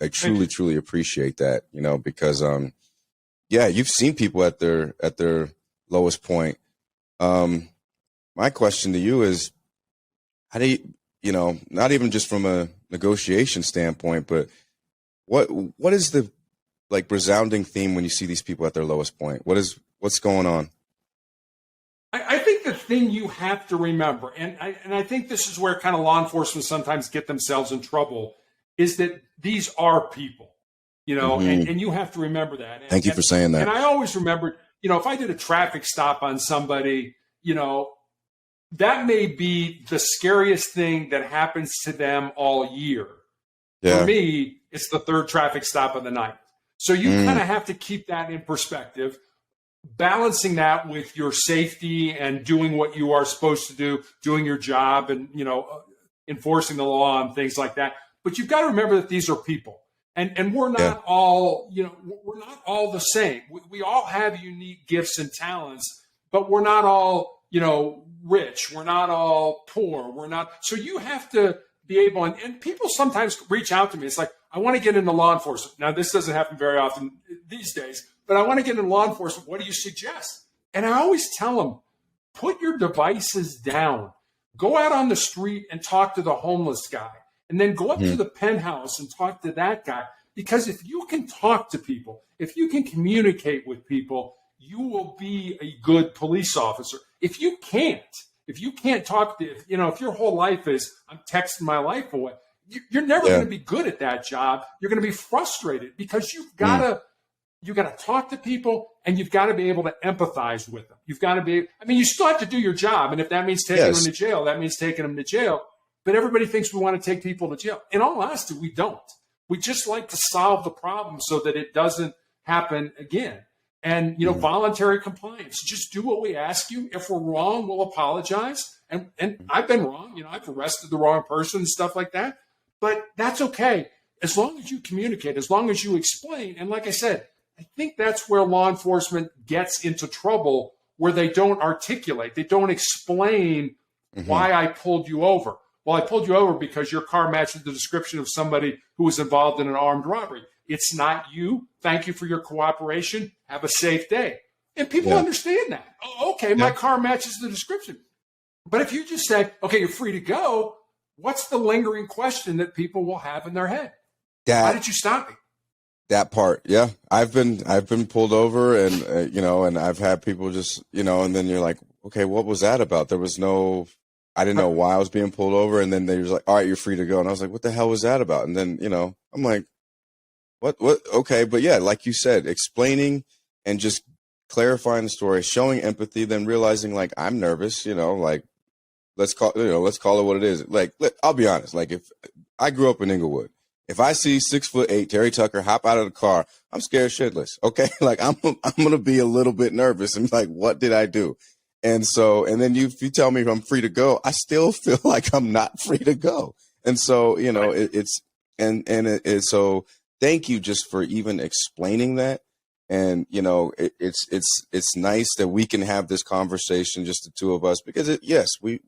I truly appreciate that, you know, because, yeah, you've seen people at their lowest point. My question to you is, how do you know, not even just from a negotiation standpoint, but what is the like resounding theme when you see these people at their lowest point? What's going on? I think the thing you have to remember, and I think this is where kind of law enforcement sometimes get themselves in trouble, is that these are people, you know, and you have to remember that. Thank you for saying that. And I always remember, you know, if I did a traffic stop on somebody, you know, that may be the scariest thing that happens to them all year. Yeah. For me, it's the third traffic stop of the night. So you kind of have to keep that in perspective, balancing that with your safety and doing what you are supposed to do, doing your job and, you know, enforcing the law and things like that. But you've got to remember that these are people. And we're not all, you know, we're not all the same. We all have unique gifts and talents, but we're not all, you know, rich. We're not all poor. We're not. So you have to be able, and people sometimes reach out to me. It's like, I want to get into law enforcement. Now, this doesn't happen very often these days, but I want to get into law enforcement. What do you suggest? And I always tell them, put your devices down. Go out on the street and talk to the homeless guy. And then go up to the penthouse and talk to that guy. Because if you can talk to people, if you can communicate with people, you will be a good police officer. If you can't talk to, you know, if your whole life is, I'm texting my life away, you're never going to be good at that job. You're going to be frustrated because you've got to talk to people and you've got to be able to empathize with them. You've got to be, I mean, you still have to do your job. And if that means taking them to jail, that means taking them to jail. But everybody thinks we want to take people to jail. In all honesty, we don't. We just like to solve the problem so that it doesn't happen again. And, you know, voluntary compliance, just do what we ask you. If we're wrong, we'll apologize. And I've been wrong. You know, I've arrested the wrong person and stuff like that. But that's okay. As long as you communicate, as long as you explain. And like I said, I think that's where law enforcement gets into trouble, where they don't articulate. They don't explain why I pulled you over. Well, I pulled you over because your car matches the description of somebody who was involved in an armed robbery. It's not you. Thank you for your cooperation. Have a safe day. And people understand that. Oh, okay, my car matches the description. But if you just say, okay, you're free to go, what's the lingering question that people will have in their head? Why did you stop me? That part, yeah. I've been pulled over, and you know, and I've had people just, you know, and then you're like, okay, what was that about? There was no. I didn't know why I was being pulled over, and then they was like, all right, you're free to go. And I was like, what the hell was that about? And then, you know, I'm like, what, okay. But yeah, like you said, explaining and just clarifying the story, showing empathy, then realizing like, I'm nervous, you know, like, let's call it what it is. Like, I'll be honest. Like, if I grew up in Inglewood, if I see 6'8" Terry Tucker hop out of the car, I'm scared shitless. Okay. Like I'm going to be a little bit nervous and like, what did I do? And so, and then if you tell me if I'm free to go, I still feel like I'm not free to go. And so, you know, so thank you just for even explaining that. And, you know, it's nice that we can have this conversation, just the two of us, because we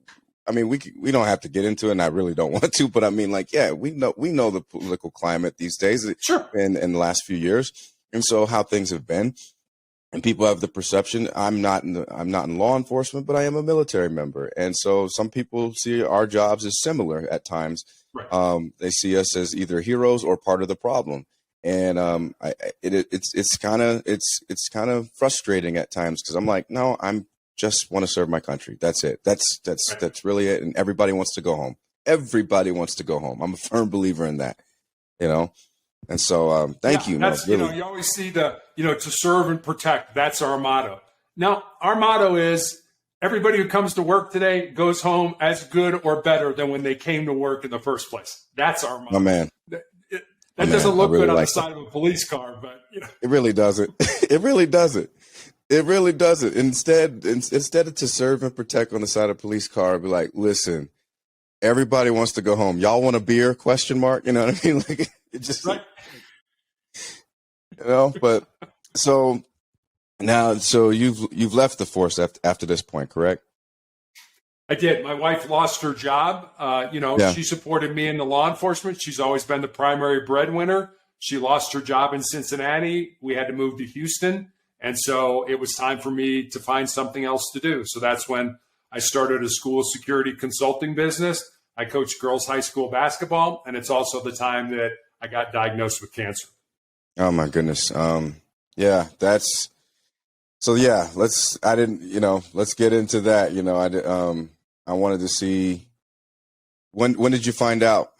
don't have to get into it, and I really don't want to, but I mean, like, yeah, we know the political climate these days in the last few years. And so how things have been. And people have the perception I'm not in law enforcement, but I am a military member. And so some people see our jobs as similar at times. Right. They see us as either heroes or part of the problem. And it's kind of frustrating at times, because I'm like, no, I'm just want to serve my country. That's it. That's really it. And everybody wants to go home. Everybody wants to go home. I'm a firm believer in that, you know. And so, thank you. That's, really. You know, you always see to serve and protect. That's our motto. Now, our motto is everybody who comes to work today goes home as good or better than when they came to work in the first place. That's our motto. My man. That doesn't look good on the side of a police car, but, you know. It really doesn't. It really doesn't. It really doesn't. Instead of to serve and protect on the side of a police car, be like, listen, everybody wants to go home. Y'all want a beer? Question mark. You know what I mean? Like it just, Right. you know. But so now, so you've left the force after this point, correct? I did. My wife lost her job. She supported me in the law enforcement. She's always been the primary breadwinner. She lost her job in Cincinnati. We had to move to Houston. And so it was time for me to find something else to do. So that's when I started a school security consulting business. I coached girls high school basketball. And it's also the time that I got diagnosed with cancer. Oh my goodness. Let's get into that. I wanted to see when did you find out?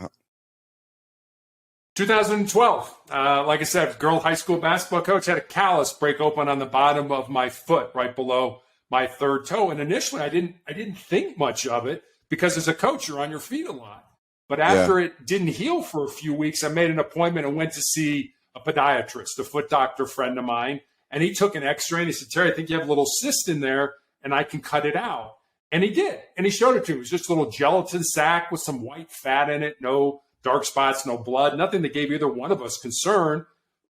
2012. Like I said, girl high school basketball coach, had a callus break open on the bottom of my foot right below my third toe. And initially I didn't think much of it because as a coach, you're on your feet a lot. But after it didn't heal for a few weeks, I made an appointment and went to see a podiatrist, a foot doctor friend of mine. And he took an x-ray and he said, Terry, I think you have a little cyst in there and I can cut it out. And he did. And he showed it to me. It was just a little gelatin sac with some white fat in it, no dark spots, no blood, nothing that gave either one of us concern.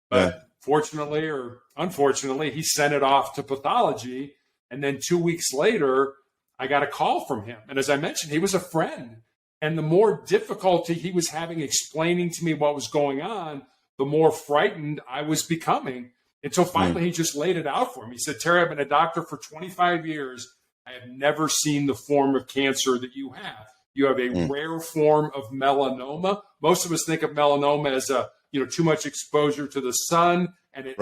But fortunately or unfortunately, he sent it off to pathology. And then 2 weeks later, I got a call from him. And as I mentioned, he was a friend. And the more difficulty he was having explaining to me what was going on, the more frightened I was becoming. Until finally he just laid it out for me. He said, Terry, I've been a doctor for 25 years. I have never seen the form of cancer that you have. You have a rare form of melanoma. Most of us think of melanoma as too much exposure to the sun, and it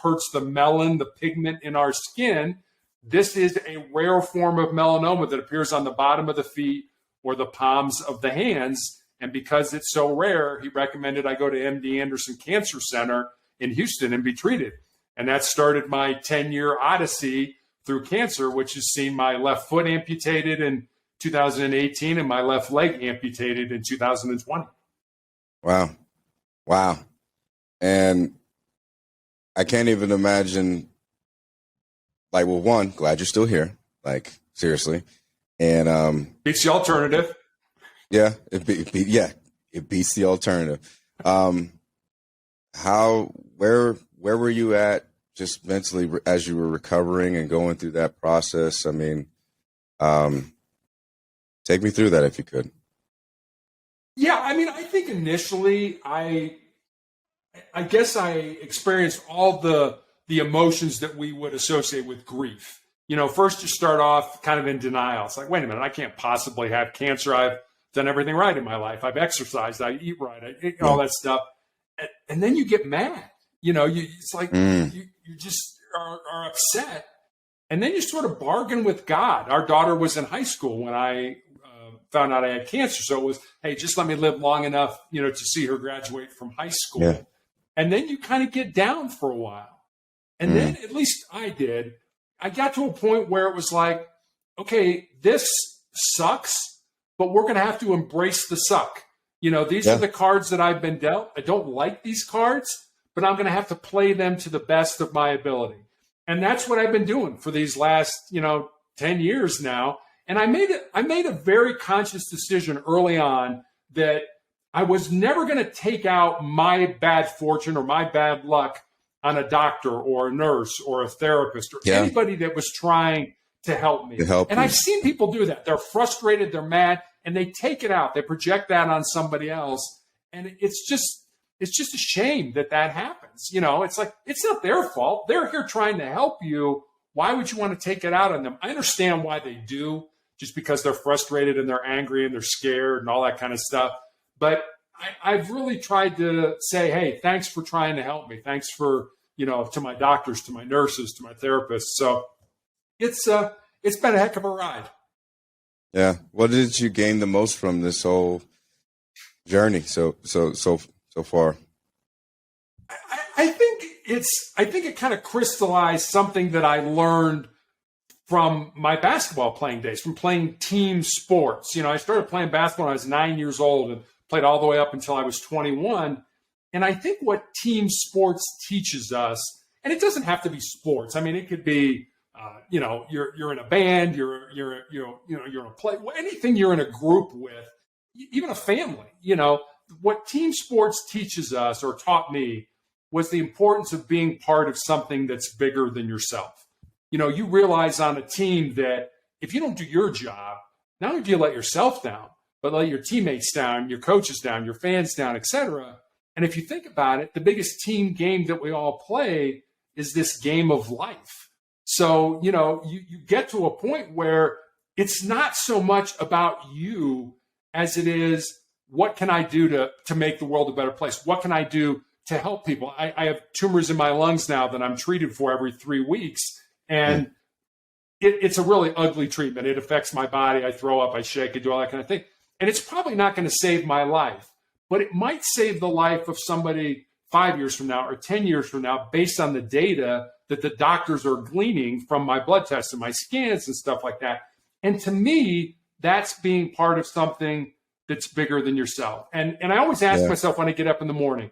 hurts the melon, the pigment in our skin. This is a rare form of melanoma that appears on the bottom of the feet or the palms of the hands. And because it's so rare, he recommended I go to MD Anderson Cancer Center in Houston and be treated. And that started my 10-year odyssey through cancer, which has seen my left foot amputated in 2018 and my left leg amputated in 2020. Wow. And I can't even imagine, one, glad you're still here, seriously. And beats the alternative. Yeah, it beats the alternative. Where were you at just mentally as you were recovering and going through that process? I mean, take me through that if you could. Yeah, I mean, I think initially I guess I experienced all the emotions that we would associate with grief. First you start off kind of in denial. It's like, wait a minute, I can't possibly have cancer. I've done everything right in my life. I've exercised, I eat right, I eat all that stuff. And then you get mad. It's like you just are upset. And then you sort of bargain with God. Our daughter was in high school when I found out I had cancer. So it was, hey, just let me live long enough, to see her graduate from high school. Yeah. And then you kind of get down for a while. And then, at least I did, I got to a point where it was like, okay, this sucks, but we're going to have to embrace the suck. These are the cards that I've been dealt. I don't like these cards, but I'm going to have to play them to the best of my ability. And that's what I've been doing for these last, 10 years now. And I made a very conscious decision early on that I was never going to take out my bad fortune or my bad luck on a doctor or a nurse or a therapist or anybody that was trying to help me. I've seen people do that. They're frustrated, they're mad, and they take it out. They project that on somebody else. And it's just a shame that happens. It's like, it's not their fault. They're here trying to help you. Why would you want to take it out on them? I understand why they do, just because they're frustrated and they're angry and they're scared and all that kind of stuff. But I've really tried to say, hey, thanks for trying to help me. Thanks for, to my doctors, to my nurses, to my therapists. So it's been a heck of a ride. Yeah. What did you gain the most from this whole journey so far? I think it kind of crystallized something that I learned from my basketball playing days, from playing team sports. I started playing basketball when I was 9 years old and played all the way up until I was 21. And I think what team sports teaches us, And it doesn't have to be sports. I mean, it could be, you're in a band, you're in a play, anything you're in a group with, even a family. What team sports teaches us, or taught me, was the importance of being part of something that's bigger than yourself. You realize on a team that if you don't do your job, not only do you let yourself down, but let your teammates down, your coaches down, your fans down, etc. And if you think about it, the biggest team game that we all play is this game of life. So, you get to a point where it's not so much about you as it is, what can I do to make the world a better place? What can I do to help people? I have tumors in my lungs now that I'm treated for every 3 weeks. And it's a really ugly treatment. It affects my body. I throw up, I shake, I do all that kind of thing. And it's probably not going to save my life, but it might save the life of somebody 5 years from now or 10 years from now, based on the data that the doctors are gleaning from my blood tests and my scans and stuff like that. And to me, that's being part of something that's bigger than yourself. And I always ask myself when I get up in the morning,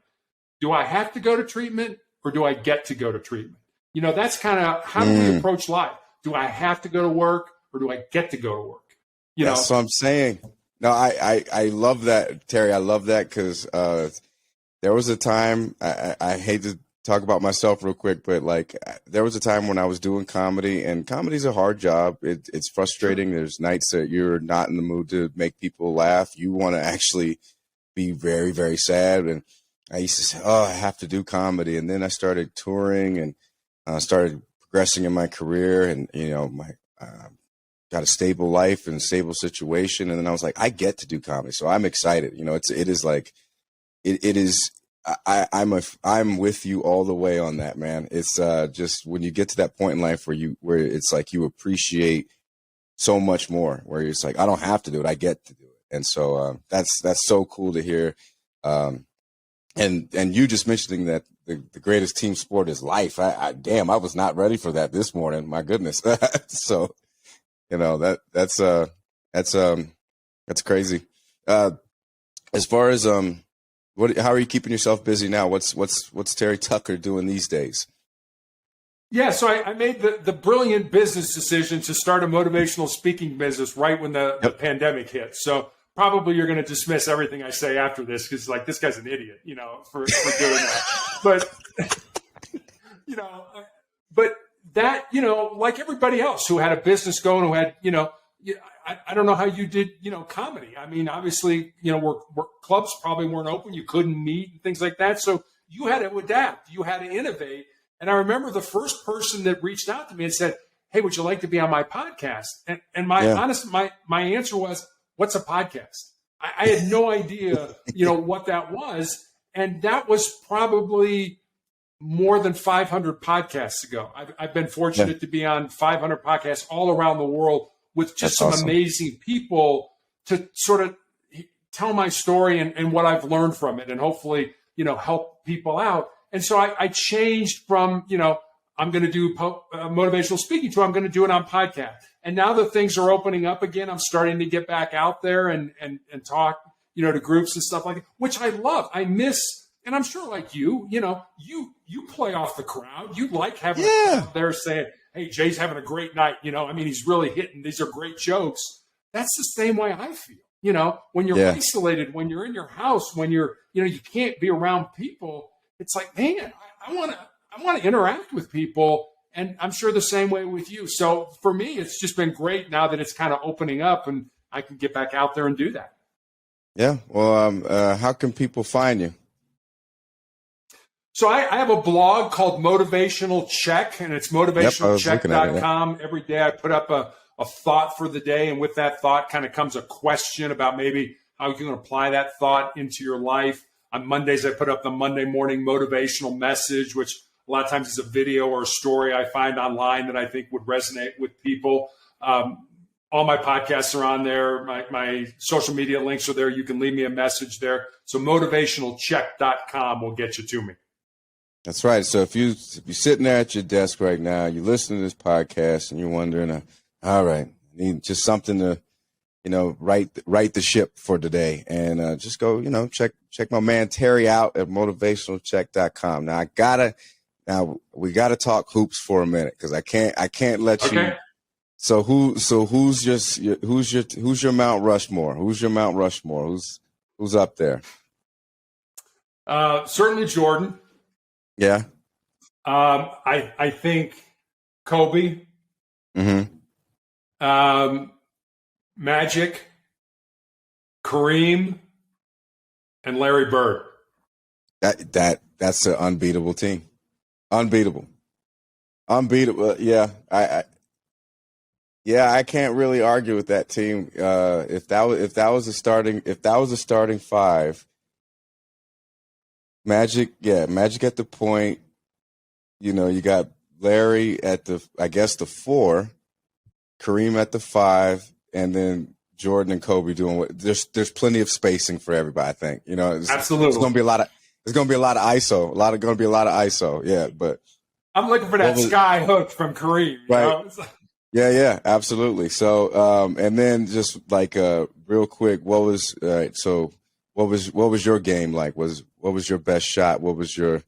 do I have to go to treatment or do I get to go to treatment? That's kind of how do we approach life? Do I have to go to work or do I get to go to work? That's what I'm saying. No, I love that, Terry. I love that because there was a time, I hate to talk about myself real quick, but like there was a time when I was doing comedy, and comedy's a hard job. It's frustrating. There's nights that you're not in the mood to make people laugh. You want to actually be very, very sad. And I used to say, I have to do comedy. And then I started touring and started progressing in my career, and got a stable life and stable situation. And then I was like, I get to do comedy, so I'm excited. I'm with you all the way on that, man. It's just when you get to that point in life where it's like you appreciate so much more, where it's like, I don't have to do it, I get to do it. And so that's so cool to hear. And you just mentioning that the greatest team sport is life. I was not ready for that this morning. My goodness. So, that's crazy. As far as, how are you keeping yourself busy now? What's Terry Tucker doing these days? Yeah, so I made the brilliant business decision to start a motivational speaking business right when the pandemic hit. So probably you're going to dismiss everything I say after this because like this guy's an idiot, for doing that. But but that like everybody else who had a business going, who had I don't know how you did, comedy. I mean, obviously, clubs probably weren't open. You couldn't meet and things like that. So you had to adapt. You had to innovate. And I remember the first person that reached out to me and said, "Hey, would you like to be on my podcast?" And my answer was, "What's a podcast?" I had no idea, what that was. And that was probably more than 500 podcasts ago. I've been fortunate to be on 500 podcasts all around the world, with just some amazing people to sort of tell my story and what I've learned from it, and hopefully, help people out. And so I changed from, I'm going to do motivational speaking to I'm going to do it on podcast. And now that things are opening up again, I'm starting to get back out there and talk, to groups and stuff like that, which I love. I miss, and I'm sure like you play off the crowd. You like having a crowd there saying, "Hey, Jay's having a great night." He's really hitting. These are great jokes. That's the same way I feel. When you're isolated, when you're in your house, when you're, you can't be around people. It's like, man, I want to interact with people, and I'm sure the same way with you. So for me, it's just been great now that it's kind of opening up, and I can get back out there and do that. Yeah. Well, how can people find you? So I have a blog called Motivational Check, and it's motivationalcheck.com. Every day I put up a thought for the day, and with that thought kind of comes a question about maybe how you can apply that thought into your life. On Mondays, I put up the Monday morning motivational message, which a lot of times is a video or a story I find online that I think would resonate with people. All my podcasts are on there. My social media links are there. You can leave me a message there. So motivationalcheck.com will get you to me. That's right. So if you're sitting there at your desk right now, you're listening to this podcast and you're wondering, all right, I need just something to, right the ship for today, and just go, check my man Terry out at motivationalcheck.com. Now I gotta Now we got to talk hoops for a minute because I can't let you. So who's your Mount Rushmore? Who's your Mount Rushmore? Who's up there? Certainly Jordan. Yeah. I think Kobe. Mm-hmm. Magic, Kareem, and Larry Bird. That's an unbeatable team. Unbeatable. Yeah, I can't really argue with that team. If that was a starting five, Magic at the point. You know, you got Larry at the 4, Kareem at the 5, and then Jordan and Kobe doing what. There's plenty of spacing for everybody. I think, you know, absolutely. There's going to be a lot of ISO. Yeah, but I'm looking for that sky hook from Kareem. Right. Yeah, absolutely. So, and then just like real quick, what was your game like? What was your best shot? What was your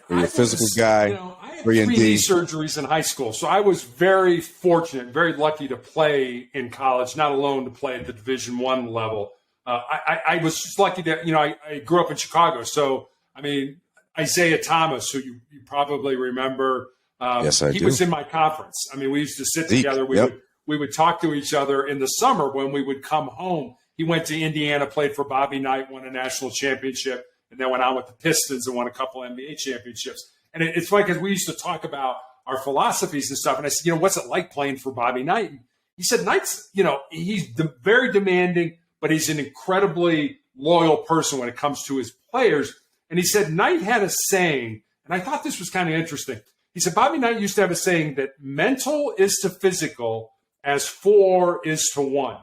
physical guy? You know, I had 3 knee surgeries in high school, so I was very fortunate, very lucky to play in college, not alone to play at the Division I level. I was just lucky that, you know, I grew up in Chicago. So, I mean, Isaiah Thomas, who you probably remember, yes, I do. He was in my conference. I mean, we used to sit together. We would talk to each other in the summer when we would come home. He went to Indiana, played for Bobby Knight, won a national championship, and then went on with the Pistons and won a couple NBA championships. And it's funny because we used to talk about our philosophies and stuff. And I said, you know, what's it like playing for Bobby Knight? And he said, Knight's, you know, he's very demanding, but he's an incredibly loyal person when it comes to his players. And he said Knight had a saying, and I thought this was kind of interesting. He said Bobby Knight used to have a saying that mental is to physical as 4 is to 1.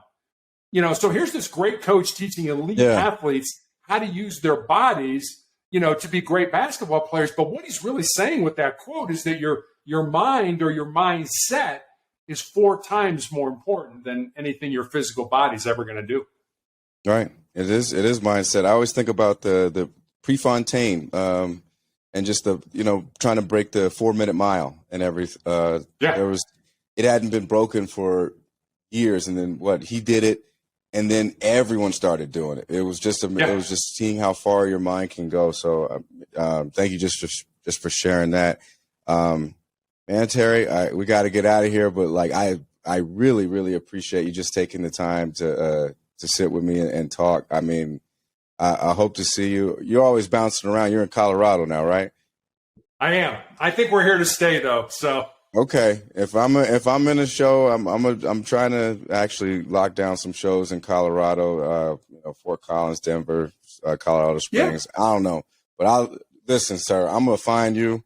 You know, so here's this great coach teaching elite athletes how to use their bodies, you know, to be great basketball players. But what he's really saying with that quote is that your mind or your mindset is 4 times more important than anything your physical body's ever going to do. Right. It is mindset. I always think about the Prefontaine and just the, you know, trying to break the 4-minute mile and everything. It hadn't been broken for years. And then he did it. And then everyone started doing it. It was just it was just seeing how far your mind can go. So thank you just for sharing that. Man, Terry, we got to get out of here. But like, I really, really appreciate you just taking the time to sit with me and talk. I mean, I hope to see you. You're always bouncing around. You're in Colorado now, right? I am. I think we're here to stay, though. So okay. If I'm in a show, I'm trying to actually lock down some shows in Colorado. You know, Fort Collins, Denver, Colorado Springs. Yeah. I don't know, but listen, sir. I'm gonna find you,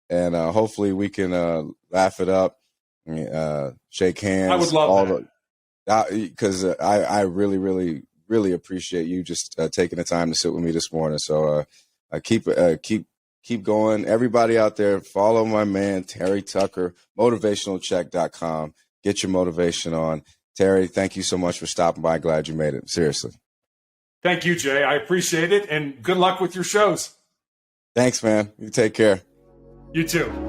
and hopefully we can laugh it up, shake hands. I would love that. Because I really, really, really appreciate you just taking the time to sit with me this morning. So keep going. Everybody out there, follow my man, Terry Tucker, motivationalcheck.com. Get your motivation on. Terry, thank you so much for stopping by. Glad you made it. Seriously. Thank you, Jay. I appreciate it. And good luck with your shows. Thanks, man. You take care. You too.